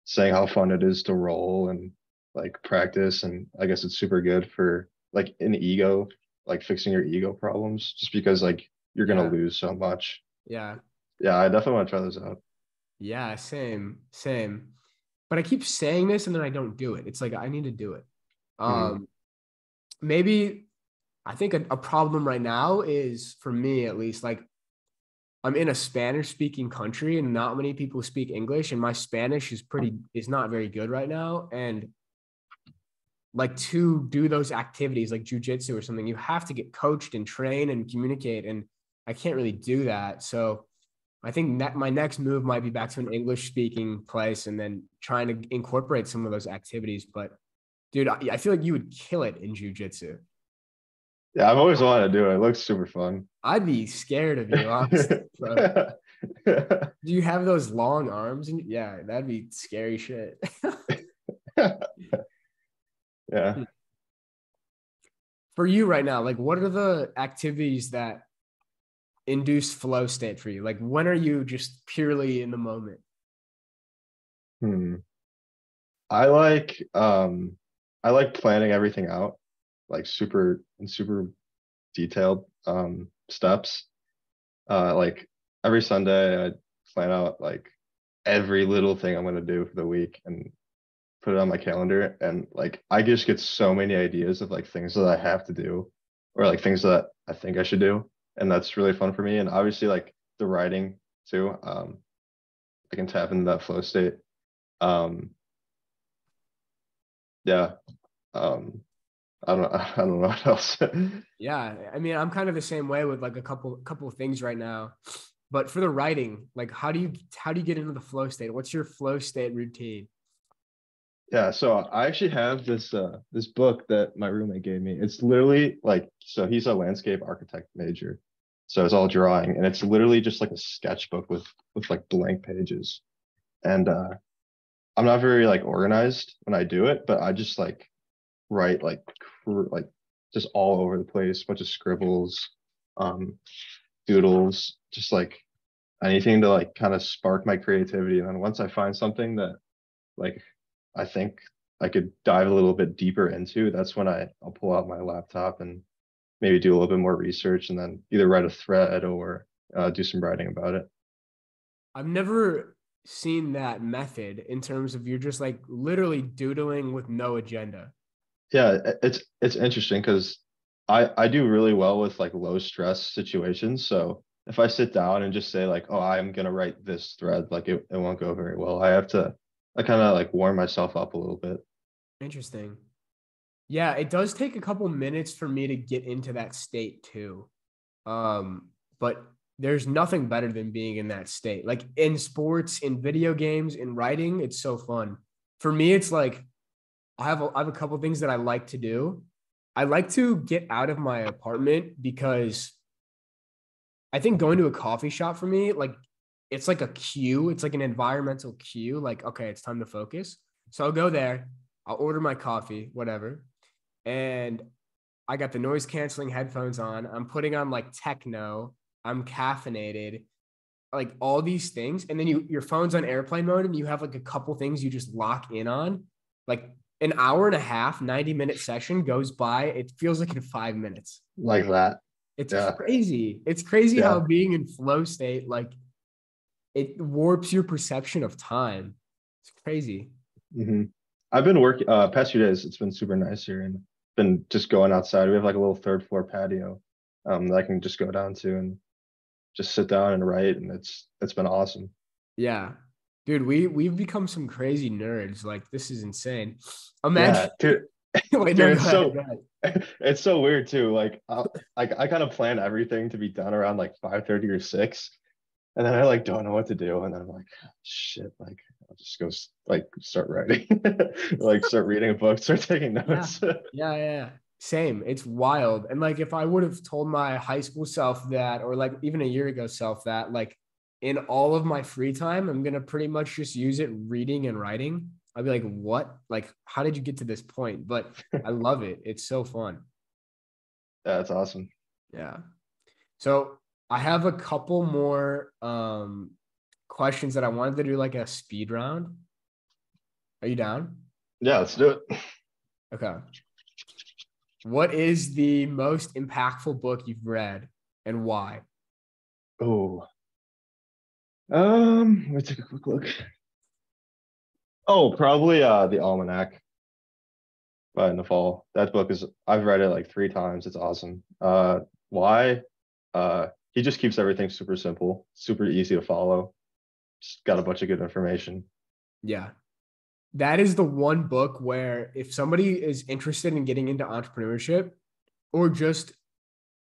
Speaker 2: saying how fun it is to roll and like practice, and I guess it's super good for like an ego, like fixing your ego problems, just because like you're gonna
Speaker 1: Yeah.
Speaker 2: lose so much.
Speaker 1: Yeah.
Speaker 2: Yeah, I definitely want to try those out.
Speaker 1: Yeah. Same. Same. But I keep saying this and then I don't do it. It's like I need to do it.
Speaker 2: Mhm.
Speaker 1: Um, maybe I think a problem right now is for me at least, like I'm in a Spanish speaking country and not many people speak English, and my Spanish is not very good right now. And like to do those activities like jujitsu or something, you have to get coached and train and communicate. And I can't really do that. So I think that my next move might be back to an English speaking place and then trying to incorporate some of those activities. But dude, I feel like you would kill it in jujitsu.
Speaker 2: Yeah, I've always wanted to do it. It looks super fun.
Speaker 1: I'd be scared of you, honestly, bro. Do you have those long arms? And yeah, that'd be scary shit.
Speaker 2: Yeah.
Speaker 1: For you right now, like what are the activities that induce flow state for you? Like when are you just purely in the moment?
Speaker 2: Hmm. I like um I like planning everything out, like super detailed steps. Like every Sunday I plan out like every little thing I'm gonna do for the week and put it on my calendar. And like I just get so many ideas of like things that I have to do or like things that I think I should do. And that's really fun for me. And obviously like the writing too. I can tap into that flow state. Um, yeah. Um, I don't know what else.
Speaker 1: Yeah, I mean, I'm kind of the same way with like a couple of things right now. But for the writing, like how do you get into the flow state? What's your flow state routine?
Speaker 2: Yeah, so I actually have this book that my roommate gave me. It's literally like, so he's a landscape architect major. So it's all drawing and it's literally just like a sketchbook with like blank pages. And I'm not very like organized when I do it, but I just like write like just all over the place, bunch of scribbles, um, doodles, just like anything to like kind of spark my creativity. And then once I find something that like I think I could dive a little bit deeper into, that's when I'll pull out my laptop and maybe do a little bit more research and then either write a thread or do some writing about it.
Speaker 1: I've never seen that method in terms of you're just like literally doodling with no agenda.
Speaker 2: Yeah, it's interesting because I do really well with like low stress situations. So if I sit down and just say like, oh, I'm gonna write this thread, like it won't go very well. I kind of like warm myself up a little bit.
Speaker 1: Interesting. Yeah, it does take a couple minutes for me to get into that state too. But there's nothing better than being in that state. Like in sports, in video games, in writing, it's so fun. For me, it's like I have a couple things that I like to do. I like to get out of my apartment because I think going to a coffee shop for me, like it's like a cue. It's like an environmental cue. Like, okay, it's time to focus. So I'll go there, I'll order my coffee, whatever. And I got the noise canceling headphones on. I'm putting on like techno. I'm caffeinated, like all these things. And then your phone's on airplane mode and you have like a couple things you just lock in on. Like an hour and a half, 90-minute session goes by. It feels like in 5 minutes.
Speaker 2: Like that.
Speaker 1: It's
Speaker 2: Yeah.
Speaker 1: crazy. It's crazy how
Speaker 2: Yeah.
Speaker 1: being in flow state, like it warps your perception of time. It's crazy.
Speaker 2: hmm I've been working past few days. It's been super nice here and been just going outside. We have like a little third floor patio that I can just go down to and just sit down and write, and it's been awesome.
Speaker 1: Yeah. Dude, we've become some crazy nerds. Like this is insane. Imagine
Speaker 2: Yeah, dude,
Speaker 1: wait, no,
Speaker 2: dude,
Speaker 1: go
Speaker 2: it's
Speaker 1: ahead.
Speaker 2: so
Speaker 1: Go ahead.
Speaker 2: it's so weird too. Like I kind of plan everything to be done around like 5:30 or 6, and then I like don't know what to do, and then I'm like, "Oh, shit, like I'll just go like start writing, like start reading a book, start taking
Speaker 1: Yeah.
Speaker 2: notes.
Speaker 1: Yeah. Same. It's wild. And like if I would have told my high school self that, or like even a year ago self that, like in all of my free time, I'm gonna pretty much just use it reading and writing. I'd be like, what? Like, how did you get to this point? But I love it. It's so fun.
Speaker 2: Yeah, that's awesome.
Speaker 1: Yeah. So I have a couple more questions that I wanted to do like a speed round. Are you down?
Speaker 2: Yeah, let's do it.
Speaker 1: Okay. What is the most impactful book you've read and why?
Speaker 2: Oh, let me take a quick look. Oh, probably the Almanac by Nafal. That book is I've read it like 3 times. It's awesome. Why? He just keeps everything super simple, super easy to follow. Just got a bunch of good information.
Speaker 1: Yeah. That is the one book where if somebody is interested in getting into entrepreneurship or just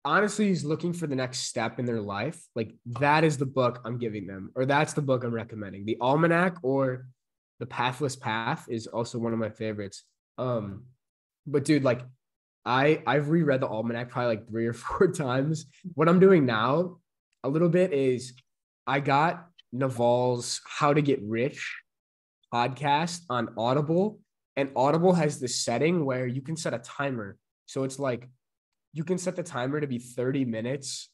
Speaker 1: honestly is looking for the next step in their life, like that is the book I'm giving them, or that's the book I'm recommending. The Almanac or The Pathless Path is also one of my favorites. But dude, like I've reread the Almanac probably like 3 or 4 times. What I'm doing now a little bit is I got Naval's How to Get Rich podcast on Audible, and Audible has this setting where you can set a timer. So it's like you can set the timer to be 30 minutes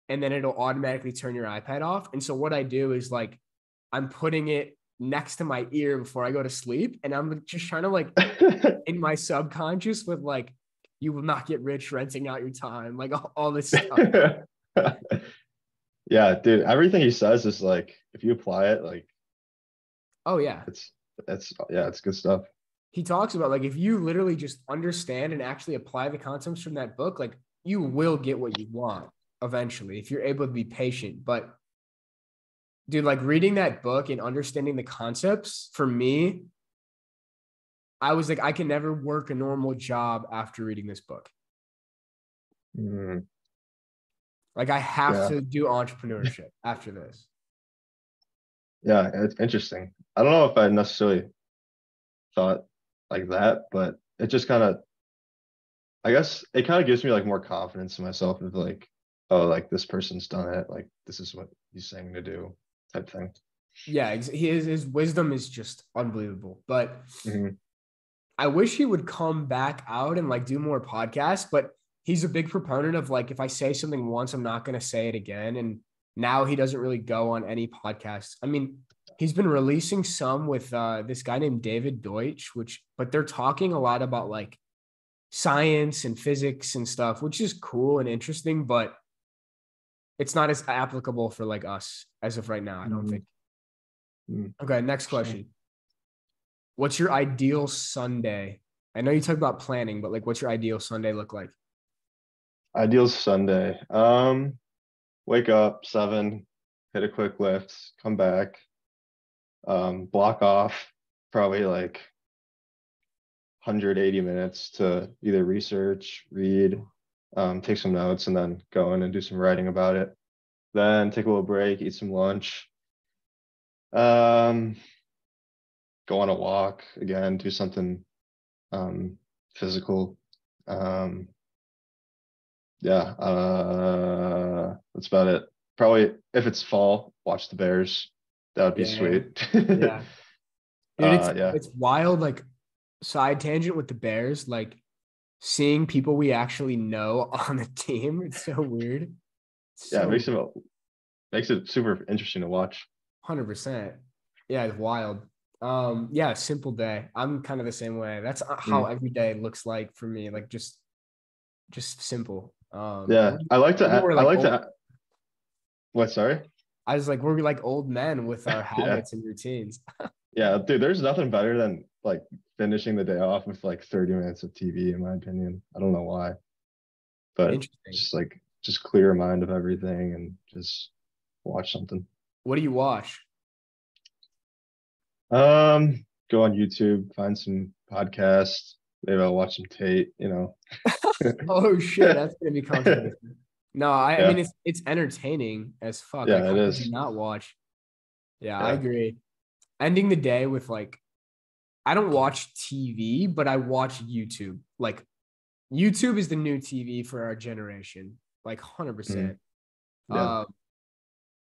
Speaker 1: and then it'll automatically turn your iPad off. And so what I do is like I'm putting it next to my ear before I go to sleep. And I'm just trying to like in my subconscious with like, you will not get rich renting out your time, like all this stuff.
Speaker 2: Yeah, dude, everything he says is like if you apply it, like
Speaker 1: Oh yeah.
Speaker 2: It's good stuff.
Speaker 1: He talks about like if you literally just understand and actually apply the concepts from that book, like you will get what you want eventually if you're able to be patient. But dude, like reading that book and understanding the concepts for me, I was like, I can never work a normal job after reading this book.
Speaker 2: Mm,
Speaker 1: Like I have
Speaker 2: yeah,
Speaker 1: to do entrepreneurship after this.
Speaker 2: yeah, it's interesting. I don't know if I necessarily thought like that, but it just kind of, I guess it kind of gives me like more confidence in myself of like, oh, like this person's done it, like this is what he's saying to do, type thing.
Speaker 1: Yeah, his wisdom is just unbelievable. But
Speaker 2: Hmm.
Speaker 1: I wish he would come back out and like do more podcasts, but he's a big proponent of like if I say something once, I'm not going to say it again. And now he doesn't really go on any podcasts. I mean, he's been releasing some with this guy named David Deutsch, but they're talking a lot about like science and physics and stuff, which is cool and interesting, but it's not as applicable for like us as of right now, I don't think.
Speaker 2: Mm-hmm.
Speaker 1: Okay, next question. What's your ideal Sunday? I know you talk about planning, but like, what's your ideal Sunday look like?
Speaker 2: Ideal Sunday. Wake up 7, hit a quick lift, come back, block off probably like 180 minutes to either research, read, take some notes, and then go in and do some writing about it. Then take a little break, eat some lunch, um, go on a walk again, do something physical. Um, yeah, that's about it. Probably if it's fall, watch the Bears. That would be
Speaker 1: Yeah,
Speaker 2: sweet.
Speaker 1: yeah, dude, it's
Speaker 2: Yeah.
Speaker 1: it's wild. Like side tangent with the Bears, like seeing people we actually know on the team. It's so weird.
Speaker 2: Yeah, it
Speaker 1: So
Speaker 2: makes it super interesting to watch.
Speaker 1: 100%. Yeah, it's wild. Yeah, simple day. I'm kind of the same way. That's how
Speaker 2: Mm.
Speaker 1: every day looks like for me. Like just simple.
Speaker 2: Yeah,
Speaker 1: We're
Speaker 2: I
Speaker 1: like
Speaker 2: like
Speaker 1: old.
Speaker 2: to. What? Sorry.
Speaker 1: I was like, we're like old men with our
Speaker 2: Yeah,
Speaker 1: habits and routines.
Speaker 2: yeah, dude. There's nothing better than like finishing the day off with like 30 minutes of TV, in my opinion. I don't know why, but
Speaker 1: Interesting.
Speaker 2: just like just clear your mind of everything and just watch something.
Speaker 1: What do you watch?
Speaker 2: Go on YouTube, find some podcasts. Maybe I'll watch some Tate.
Speaker 1: Oh shit, that's gonna be controversial. No, I mean
Speaker 2: Yeah,
Speaker 1: it's entertaining as fuck. Like,
Speaker 2: yeah,
Speaker 1: how
Speaker 2: it
Speaker 1: could you
Speaker 2: is.
Speaker 1: not watch? Yeah, I
Speaker 2: Yeah.
Speaker 1: agree. Ending the day with like, I don't watch TV, but I watch YouTube. Like, YouTube is the new TV for our generation, like
Speaker 2: Mm,
Speaker 1: 100%.
Speaker 2: yeah.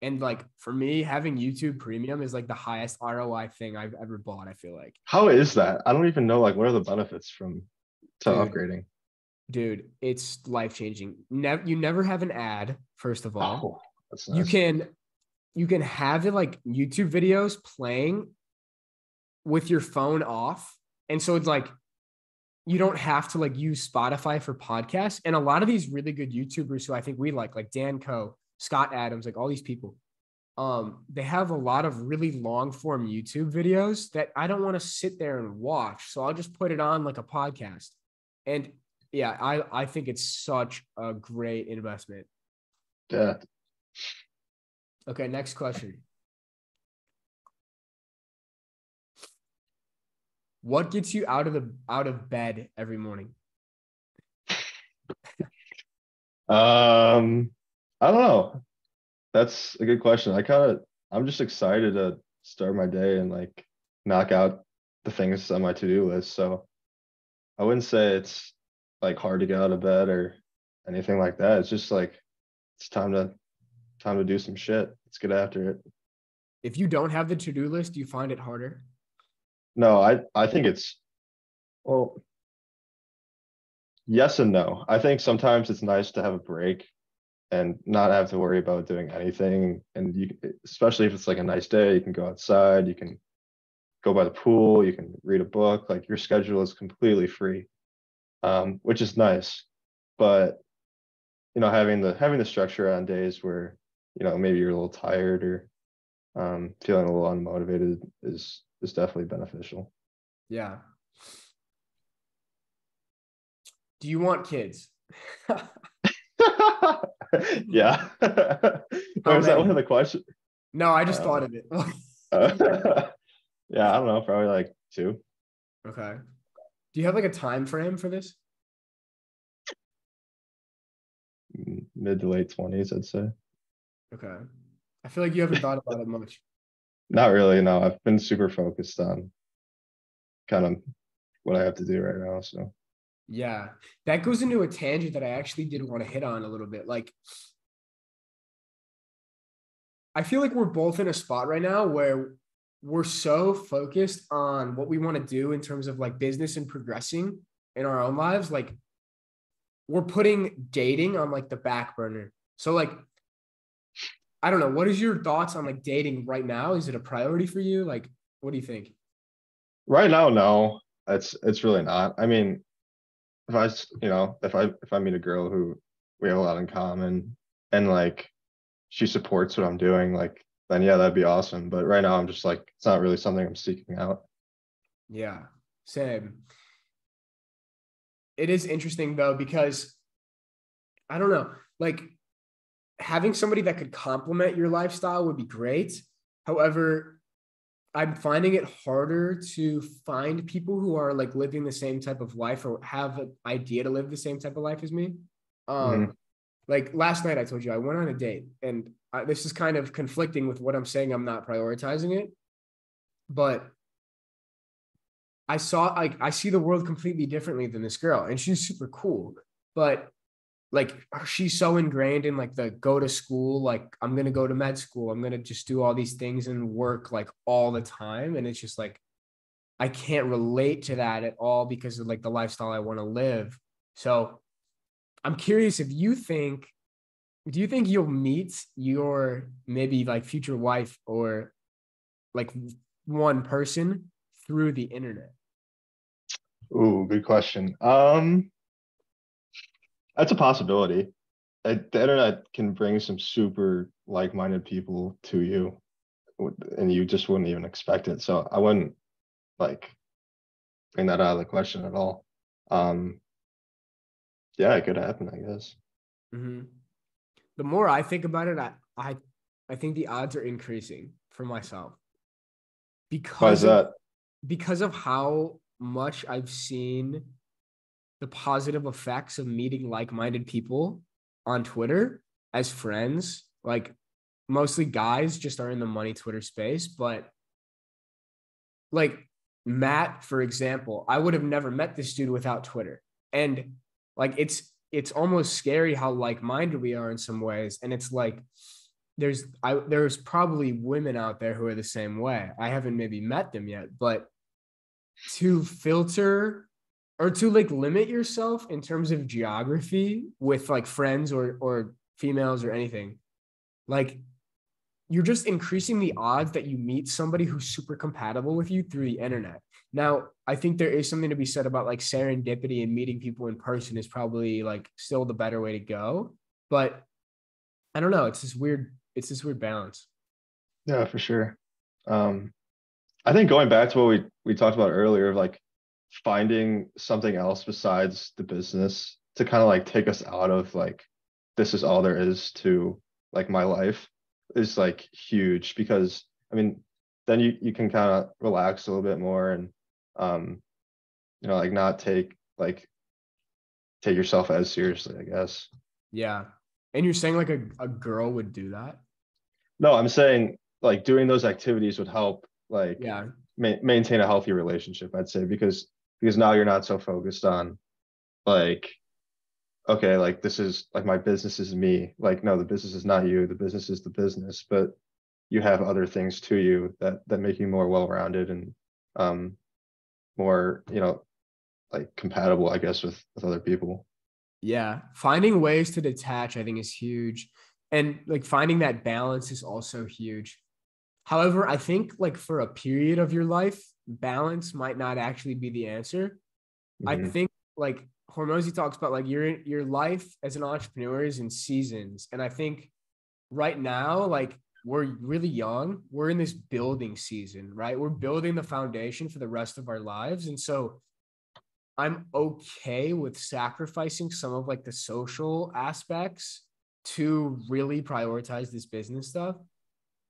Speaker 1: And like for me, having YouTube Premium is like the highest ROI thing I've ever bought. I feel like,
Speaker 2: How is that? I don't even know like what are the benefits from to
Speaker 1: dude,
Speaker 2: upgrading.
Speaker 1: it's life changing. You never have an ad. First of all,
Speaker 2: Oh, that's
Speaker 1: you
Speaker 2: nice.
Speaker 1: can you can have it like YouTube videos playing with your phone off. And so it's like you don't have to like use Spotify for podcasts. And a lot of these really good YouTubers who I think we like Dan Coe, Scott Adams, like all these people, they have a lot of really long form YouTube videos that I don't want to sit there and watch. So I'll just put it on like a podcast. And yeah, I think it's such a great investment.
Speaker 2: Yeah.
Speaker 1: Okay, next question. What gets you out of bed every morning?
Speaker 2: Um, I don't know. That's a good question. I'm just excited to start my day and like knock out the things on my to-do list. So I wouldn't say it's like hard to get out of bed or anything like that. It's just like it's time to do some shit. Let's get after it.
Speaker 1: If you don't have the to-do list, do you find it harder?
Speaker 2: No, I think it's well, yes and no. I think sometimes it's nice to have a break and not have to worry about doing anything. And especially if it's like a nice day, you can go outside, you can go by the pool, you can read a book. Like your schedule is completely free, which is nice. But having the structure on days where maybe you're a little tired or feeling a little unmotivated is definitely beneficial.
Speaker 1: Yeah. Do you want kids?
Speaker 2: Yeah.
Speaker 1: How
Speaker 2: Wait, is that one of
Speaker 1: many?
Speaker 2: the questions?
Speaker 1: No, I just thought
Speaker 2: Uh,
Speaker 1: of it.
Speaker 2: yeah, I don't know, probably like two.
Speaker 1: Okay. Do you have like a time frame for this?
Speaker 2: Mid to late 20s, I'd say.
Speaker 1: Okay. I feel like you haven't thought about it much.
Speaker 2: Not really, no. I've been super focused on kind of what I have to do right now. So,
Speaker 1: Yeah. That goes into a tangent that I actually did want to hit on a little bit. Like, I feel like we're both in a spot right now where we're so focused on what we want to do in terms of like business and progressing in our own lives. Like, we're putting dating on like the back burner. So, like, I don't know. What is your thoughts on like dating right now? Is it a priority for you? Like, what do you think?
Speaker 2: right now, no, it's really not. I mean, if if I meet a girl who we have a lot in common and like she supports what I'm doing, like then yeah, that'd be awesome. But right now I'm just like it's not really something I'm seeking out.
Speaker 1: Yeah, same. It is interesting though, because I don't know, like having somebody that could complement your lifestyle would be great. However, I'm finding it harder to find people who are like living the same type of life or have an idea to live the same type of life as me.
Speaker 2: Hmm.
Speaker 1: Like last night, I told you I went on a date, and this is kind of conflicting with what I'm saying. I'm not prioritizing it, but I see the world completely differently than this girl, and she's super cool. But like she's so ingrained in like the go to school, like I'm gonna go to med school, I'm gonna just do all these things and work like all the time. And it's just like I can't relate to that at all because of like the lifestyle I want to live. So I'm curious if you think, do you think you'll meet your maybe like future wife or like one person through the internet?
Speaker 2: Ooh, good question. That's a possibility. The internet can bring some super like-minded people to you, and you just wouldn't even expect it. So I wouldn't like bring that out of the question at all. Um, yeah, it could happen, I guess.
Speaker 1: Mm-hmm. The more I think about it, I think the odds are increasing for myself
Speaker 2: Why is
Speaker 1: because of
Speaker 2: that?
Speaker 1: how much I've seen the positive effects of meeting like-minded people on Twitter as friends. Like mostly guys just are in the money Twitter space, but like Matt, for example, I would have never met this dude without Twitter. And like it's almost scary how like-minded we are in some ways. And it's like there's probably women out there who are the same way. I haven't maybe met them yet, but to filter or to like limit yourself in terms of geography with like friends or females or anything, like you're just increasing the odds that you meet somebody who's super compatible with you through the internet. Now, I think there is something to be said about like serendipity and meeting people in person is probably like still the better way to go. But I don't know. It's this weird balance.
Speaker 2: Yeah, for sure. Um, I think going back to what we talked about earlier, of like finding something else besides the business to kind of like take us out of like this is all there is to like my life is like huge because I mean then you can kind of relax a little bit more and um like not take yourself as seriously, I guess.
Speaker 1: Yeah. And you're saying like a girl would do that?
Speaker 2: No, I'm saying like doing those activities would help like
Speaker 1: Yeah.
Speaker 2: maintain a healthy relationship, I'd say, because now you're not so focused on like okay, like this is like my business is me. Like no, the business is not you. The business is the business, but you have other things to you that make you more well-rounded and um more, like compatible, I guess, with other people.
Speaker 1: Yeah. Finding ways to detach, I think, is huge. And like finding that balance is also huge. However, I think like for a period of your life, balance might not actually be the answer. I
Speaker 2: Hmm.
Speaker 1: think like Hormozy talks about like your life as an entrepreneur is in seasons. And I think right now, like we're really young. We're in this building season, right? We're building the foundation for the rest of our lives. And so I'm okay with sacrificing some of like the social aspects to really prioritize this business stuff.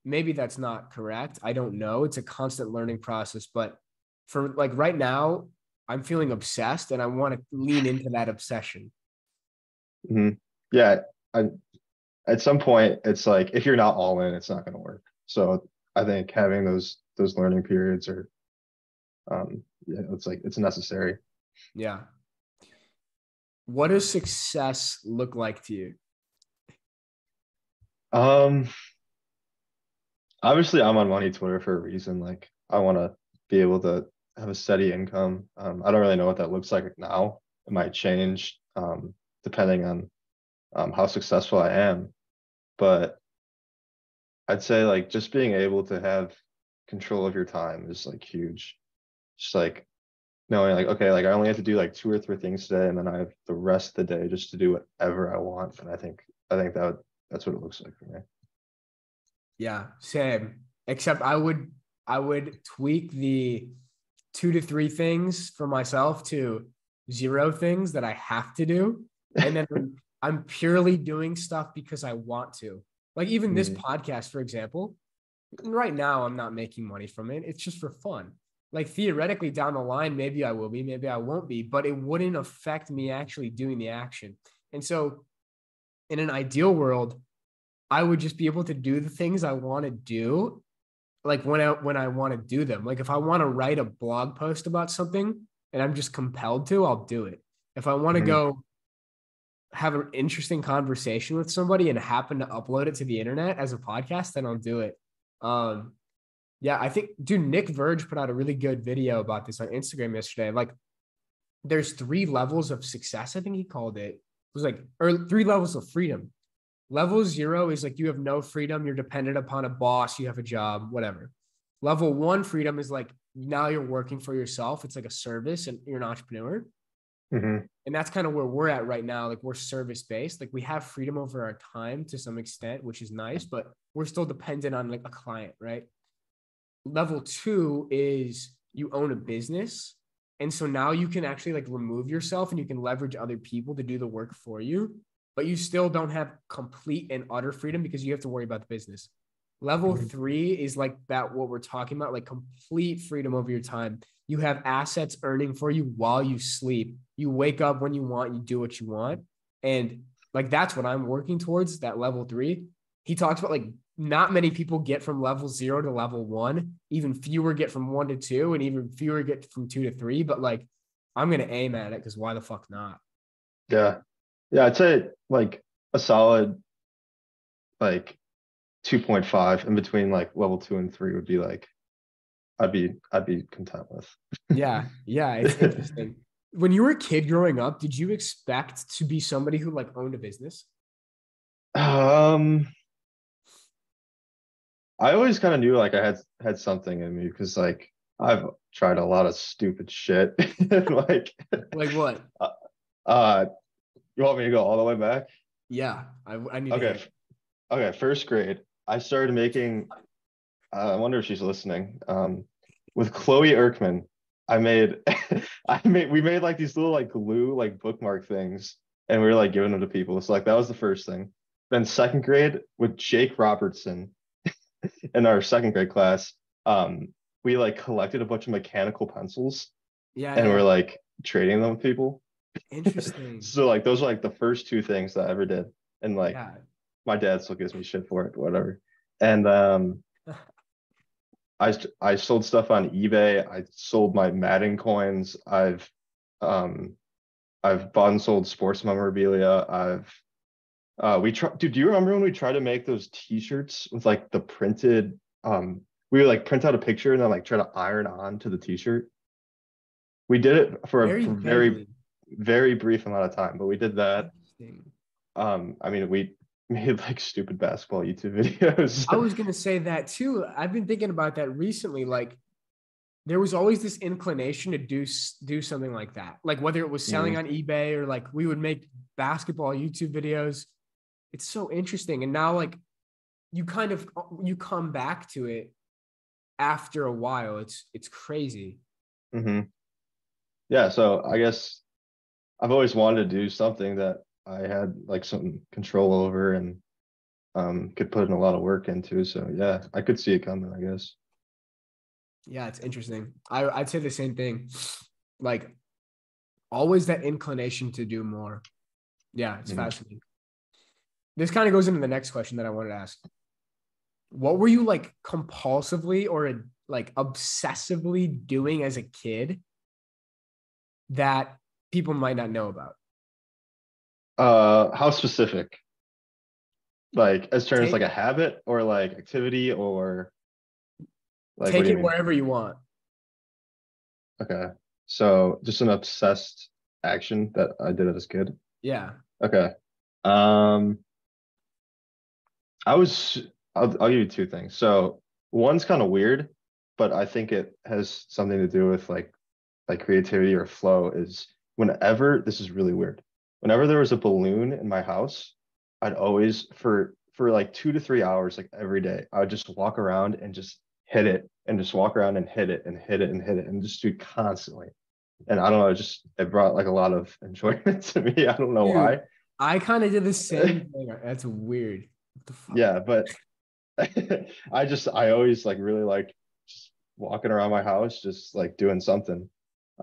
Speaker 1: Maybe that's not correct. I don't know. It's a constant learning process, but for like right now, I'm feeling obsessed and I want to lean into that obsession.
Speaker 2: Mm-hmm. Yeah. At some point, it's like if you're not all in, it's not going to work. So I think having those learning periods are, yeah, it's like it's necessary.
Speaker 1: Yeah. What does success look like to you?
Speaker 2: Um, Obviously, I'm on Money Twitter for a reason. Like, I want to be able to have a steady income. I don't really know what that looks like now. It might change depending on how successful I am. But I'd say like just being able to have control of your time is like huge. Just like knowing like, okay, like I only have to do like 2 or 3 things today, and then I have the rest of the day just to do whatever I want. And I think that's what it looks like for me.
Speaker 1: Yeah, same. Except I would tweak the 2 to 3 things for myself to 0 things that I have to do. And then I'm purely doing stuff because I want to. Like even this
Speaker 2: Mhm.
Speaker 1: podcast, for example, right now I'm not making money from it. It's just for fun. Like theoretically down the line, maybe I will be, maybe I won't be, but it wouldn't affect me actually doing the action. And so in an ideal world, I would just be able to do the things I want to do, like when I want to do them. Like if I want to write a blog post about something and I'm just compelled to, I'll do it. If I want to
Speaker 2: Mhm.
Speaker 1: go have an interesting conversation with somebody and happen to upload it to the internet as a podcast, then I'll do it. Um, yeah, I think, dude, Nick Verge put out a really good video about this on Instagram yesterday. Like, there's 3 levels of success, I think he called it. It was like, or 3 levels of freedom. Level 0 is like you have no freedom. You're dependent upon a boss. You have a job, whatever. Level 1 freedom is like now you're working for yourself. It's like a service and you're an entrepreneur.
Speaker 2: Mhm.
Speaker 1: And that's kind of where we're at right now. Like we're service based. Like we have freedom over our time to some extent, which is nice, but we're still dependent on like a client, right? Level 2 is you own a business. And so now you can actually like remove yourself and you can leverage other people to do the work for you, but you still don't have complete and utter freedom because you have to worry about the business. Level
Speaker 2: Mhm.
Speaker 1: 3 is like that, what we're talking about, like complete freedom over your time. You have assets earning for you while you sleep. You wake up when you want, you do what you want. And like that's what I'm working towards, that level 3. He talks about like not many people get from level 0 to level 1. Even fewer get from 1 to 2, and even fewer get from 2 to 3. But like, I'm gonna aim at it because why the fuck not?
Speaker 2: Yeah. Yeah, I'd say like a solid like 2.5 in between like level 2 and 3 would be like I'd be content with.
Speaker 1: Yeah, yeah, it's interesting. When you were a kid growing up, did you expect to be somebody who like owned a business?
Speaker 2: Um, I always kind of knew like I had something in me because like I've tried a lot of stupid shit. Like,
Speaker 1: Like what?
Speaker 2: uh, uh, you want me to go all the way back?
Speaker 1: Yeah, I need to
Speaker 2: Okay,
Speaker 1: hear.
Speaker 2: okay. First grade, I started making. I wonder if she's listening. With Chloe Erkman, I made, we made like these little like glue like bookmark things, and we were like giving them to people. So like that was the first thing. Then second grade with Jake Robertson in our second grade class, we like collected a bunch of mechanical pencils
Speaker 1: Yeah,
Speaker 2: and
Speaker 1: yeah.
Speaker 2: we're like trading them with people.
Speaker 1: Interesting.
Speaker 2: So like those are like the first 2 things that I ever did, and like
Speaker 1: Yeah.
Speaker 2: my dad still gives me shit for it, but whatever. And I sold stuff on eBay. I sold my Madden coins. Um I've bought and sold sports memorabilia. We try dude, do you remember when we tried to make those t-shirts with like the printed we would like print out a picture and then like try to iron on to the t-shirt? We did it for a
Speaker 1: Very
Speaker 2: very,
Speaker 1: vaguely.
Speaker 2: very brief amount of time, but we did that.
Speaker 1: Interesting.
Speaker 2: I mean, we made like stupid basketball YouTube videos.
Speaker 1: I was gonna say that too. I've been thinking about that recently. Like, there was always this inclination to do something like that. Like whether it was selling
Speaker 2: Mhm.
Speaker 1: on eBay or like we would make basketball YouTube videos. It's so interesting. And now like you come back to it after a while. It's crazy.
Speaker 2: Hmm. Yeah. So I guess I've always wanted to do something that I had like some control over and could put in a lot of work into. So yeah, I could see it coming, I guess.
Speaker 1: Yeah, it's interesting. I'd say the same thing. Like always that inclination to do more. Yeah, it's
Speaker 2: Mhm.
Speaker 1: fascinating. This kind of goes into the next question that I wanted to ask. What were you like compulsively or like obsessively doing as a kid that people might not know about?
Speaker 2: How specific? Like as terms like
Speaker 1: Take
Speaker 2: a habit or like activity or like what
Speaker 1: take
Speaker 2: do you
Speaker 1: it
Speaker 2: mean?
Speaker 1: wherever you want.
Speaker 2: Okay. So just an obsessed action that I did as a kid.
Speaker 1: Yeah.
Speaker 2: Okay. Um, I was I'll give you two things. So one's kind of weird, but I think it has something to do with like creativity or flow is whenever this is really weird. Whenever there was a balloon in my house, I'd always for like 2 to 3 hours, like every day, I would just walk around and just hit it and just walk around and hit it and hit it and hit it and just do it constantly. And I don't know, it brought like a lot of enjoyment to me. I don't know why.
Speaker 1: Dude, I kind of did the same thing. That's weird. What the fuck?
Speaker 2: Yeah, but I always like really like just walking around my house, just like doing something.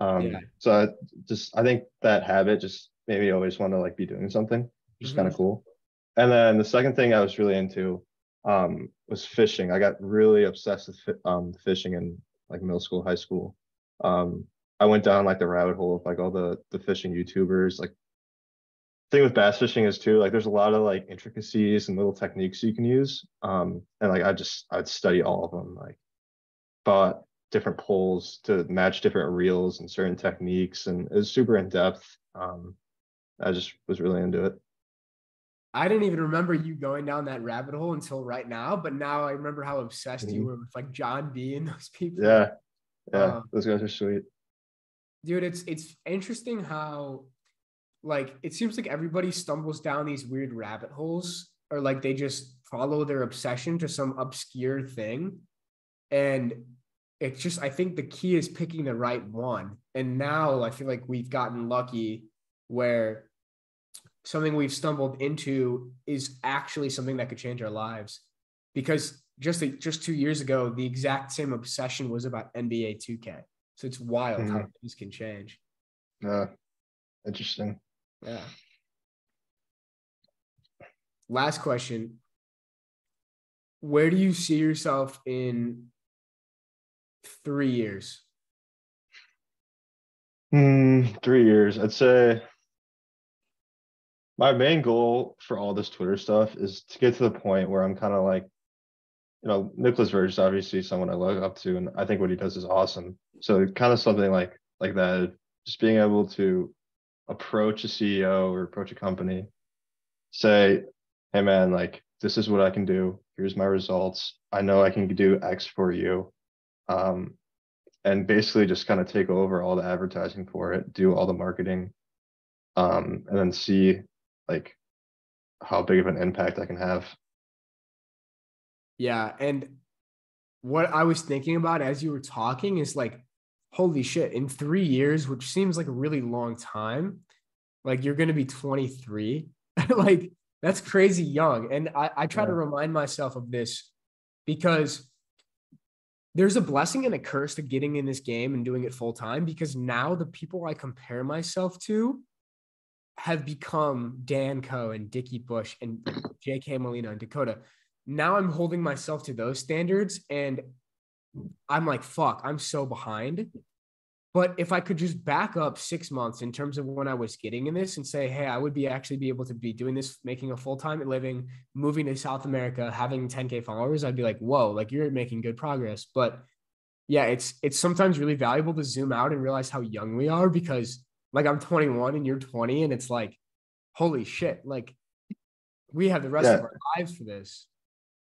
Speaker 1: Yeah.
Speaker 2: So I think that habit just made me always want to like be doing something, which is kind
Speaker 1: Mhm.
Speaker 2: of cool. And then the second thing I was really into was fishing. I got really obsessed with fishing in like middle school, high school. I went down like the rabbit hole of like all the fishing YouTubers, like thing with bass fishing is too like there's a lot of like intricacies and little techniques you can use and like I'd study all of them like bought different poles to match different reels and certain techniques and it was super in depth. I just was really into it.
Speaker 1: I didn't even remember you going down that rabbit hole until right now, but now I remember how obsessed you
Speaker 2: Mhm.
Speaker 1: were with like John B and those people.
Speaker 2: Yeah, yeah,
Speaker 1: Um,
Speaker 2: those guys are sweet.
Speaker 1: dude, it's interesting how like it seems like everybody stumbles down these weird rabbit holes or like they just follow their obsession to some obscure thing. And it's just I think the key is picking the right one. And now I feel like we've gotten lucky where something we've stumbled into is actually something that could change our lives. Because just 2 years ago, the exact same obsession was about NBA 2K. So it's wild how
Speaker 2: Mhm.
Speaker 1: things can change.
Speaker 2: Yeah, interesting.
Speaker 1: Yeah. Last question. Where do you see yourself in 3 years?
Speaker 2: 3 years I'd say my main goal for all this Twitter stuff is to get to the point where I'm kind of like Nicholas Verge is obviously someone I look up to, and I think what he does is awesome. So kind of something like that, just being able to approach a CEO or approach a company, say, "Hey man, like this is what I can do. Here's my results. I know I can do X for you." Um, and basically just kind of take over all the advertising for it, do all the marketing, and then see like how big of an impact I can have.
Speaker 1: Yeah. And what I was thinking about as you were talking is like, holy shit, in 3 years, which seems like a really long time, like you're going to be 23. Like that's crazy young. And I try to
Speaker 2: Yeah.
Speaker 1: remind myself of this because there's a blessing and a curse to getting in this game and doing it full time because now the people I compare myself to have become Dan Coe and Dickie Bush and J.K. Molina and Dakota. Now I'm holding myself to those standards and I'm like, fuck, I'm so behind. But if I could just back up 6 months in terms of when I was getting in this and say, hey, I would be actually be able to be doing this, making a full-time living, moving to South America, having 10K followers, I'd be like, whoa, like you're making good progress. But yeah, it's sometimes really valuable to zoom out and realize how young we are because like I'm 21 and you're 20 and it's like, holy shit, like we have the rest of
Speaker 2: Yeah.
Speaker 1: our lives for this.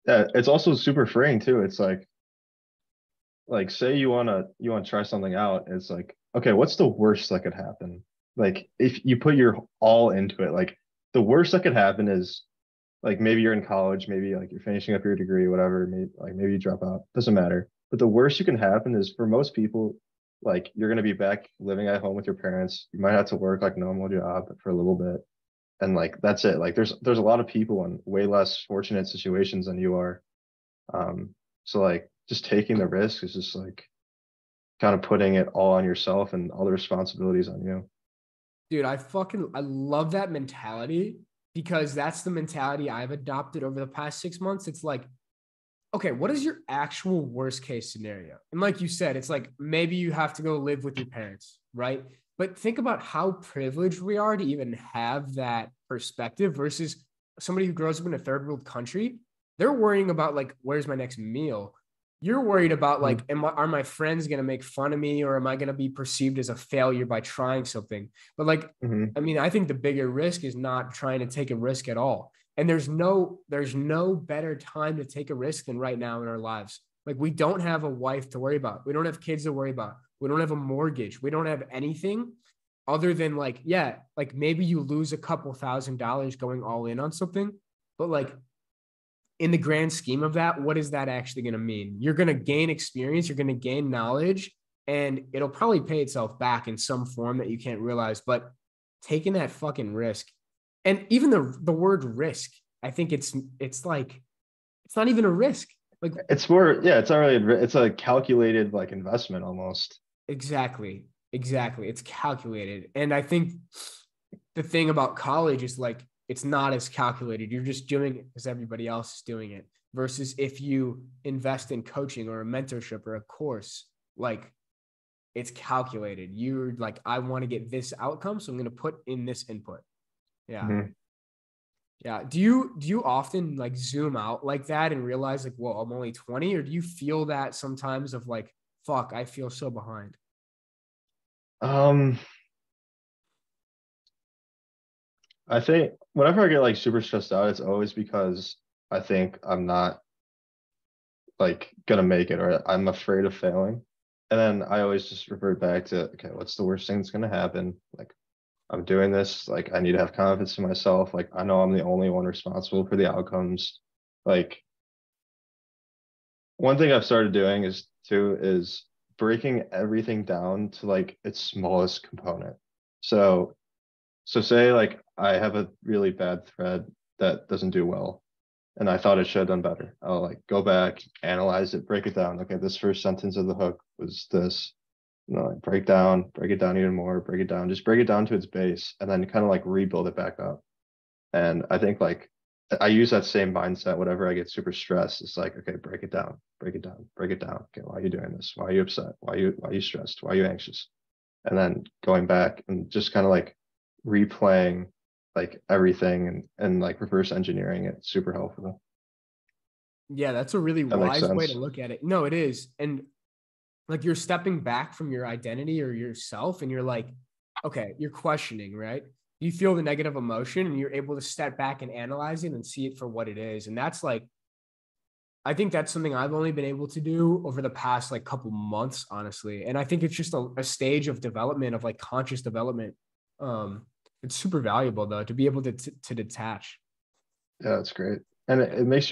Speaker 2: Yeah. It's also super freeing too. It's like say you wanna try something out. It's like, okay, what's the worst that could happen? Like if you put your all into it, like the worst that could happen is like maybe you're in college, maybe like you're finishing up your degree, whatever, maybe you drop out, doesn't matter. But the worst you can happen is for most people, like you're gonna be back living at home with your parents. You might have to work like a normal job for a little bit. And like that's it. Like there's a lot of people in way less fortunate situations than you are. So like just taking the risk is just like kind of putting it all on yourself and all the responsibilities on you.
Speaker 1: Dude, I love that mentality because that's the mentality I've adopted over the past 6 months. It's like, okay, what is your actual worst case scenario? And like you said, it's like maybe you have to go live with your parents, right? But think about how privileged we are to even have that perspective versus somebody who grows up in a third world country. They're worrying about like, where's my next meal? You're worried about like, are my friends going to make fun of me or am I going to be perceived as a failure by trying something? But like,
Speaker 2: Mm-hmm.
Speaker 1: I mean, I think the bigger risk is not trying to take a risk at all. And there's no better time to take a risk than right now in our lives. Like we don't have a wife to worry about. We don't have kids to worry about. We don't have a mortgage. We don't have anything other than like, yeah, like maybe you lose a couple $1,000 going all in on something, but like in the grand scheme of that, what is that actually going to mean? You're going to gain experience, you're going to gain knowledge, and it'll probably pay itself back in some form that you can't realize. But taking that fucking risk, and even the word risk, I think it's like it's not even a risk. Like
Speaker 2: It's more, yeah, it's not really, it's a calculated like investment almost.
Speaker 1: exactly, exactly. It's calculated, and I think the thing about college is like it's not as calculated. You're just doing it because everybody else is doing it. Versus if you invest in coaching or a mentorship or a course, like it's calculated. You're like, I want to get this outcome, so I'm going to put in this input. Yeah.
Speaker 2: Mm-hmm.
Speaker 1: Yeah. Do you often like zoom out like that and realize like, well, I'm only 20, or do you feel that sometimes of like, fuck, I feel so behind?
Speaker 2: Um, I think whenever I get like super stressed out, it's always because I think I'm not like gonna make it or I'm afraid of failing. And then I always just revert back to, okay, what's the worst thing that's gonna happen? Like I'm doing this, like I need to have confidence in myself. Like I know I'm the only one responsible for the outcomes. Like one thing I've started doing is breaking everything down to like its smallest component. So so say like I have a really bad thread that doesn't do well and I thought it should have done better. I'll like go back, analyze it, break it down. Okay, this first sentence of the hook was this. You know, like break it down even more, break it down, just break it down to its base, and then kind of like rebuild it back up. And I think like I use that same mindset whenever I get super stressed. It's like, okay, break it down, break it down, break it down. Okay, why are you doing this? Why are you upset? Why are you stressed? Why are you anxious? And then going back and just kind of like replaying like everything and like reverse engineering it. Super helpful.
Speaker 1: Yeah, that's a really
Speaker 2: That makes
Speaker 1: wise way to
Speaker 2: sense.
Speaker 1: look at it. No, it is. And like you're stepping back from your identity or yourself and you're like, okay, you're questioning, right? You feel the negative emotion and you're able to step back and analyze it and see it for what it is. And that's like, I think that's something I've only been able to do over the past like couple months, honestly. And I think it's just a stage of development of like conscious development. It's super valuable though to be able to detach.
Speaker 2: Yeah, that's great. And
Speaker 1: Yeah,
Speaker 2: it makes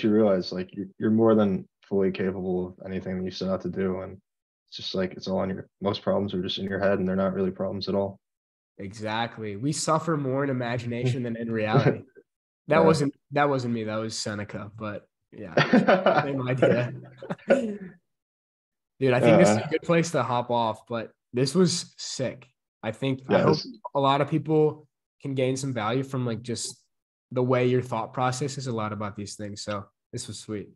Speaker 2: you realize like you're more than fully capable of anything that you set out to do. And it's just like it's all on your most problems are just in your head and they're not really problems at all.
Speaker 1: exactly. We suffer more in imagination than in reality.
Speaker 2: Yeah.
Speaker 1: That wasn't me. That was Seneca. But yeah, same idea. Dude, I think this is
Speaker 2: uh,
Speaker 1: a good place to hop off, but this was sick. I
Speaker 2: yeah,
Speaker 1: hope
Speaker 2: this,
Speaker 1: a lot of people can gain some value from like just the way your thought process is a lot about these things. So this was sweet.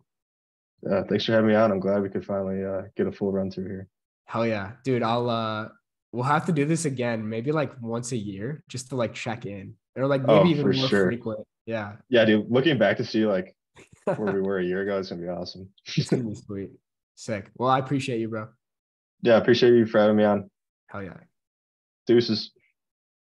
Speaker 2: thanks for having me on. I'm glad we could finally get a full run through here.
Speaker 1: Hell yeah. Dude, we'll have to do this again, maybe like once a year just to like check in or like maybe
Speaker 2: Oh,
Speaker 1: even
Speaker 2: for
Speaker 1: more
Speaker 2: sure.
Speaker 1: frequent. Yeah.
Speaker 2: Yeah, dude, looking back to see like where we were a year ago, it's gonna be awesome.
Speaker 1: It's gonna be sweet. Sick. Well, I appreciate you, bro.
Speaker 2: Yeah, appreciate you for having me on.
Speaker 1: Hell yeah.
Speaker 2: Deuces.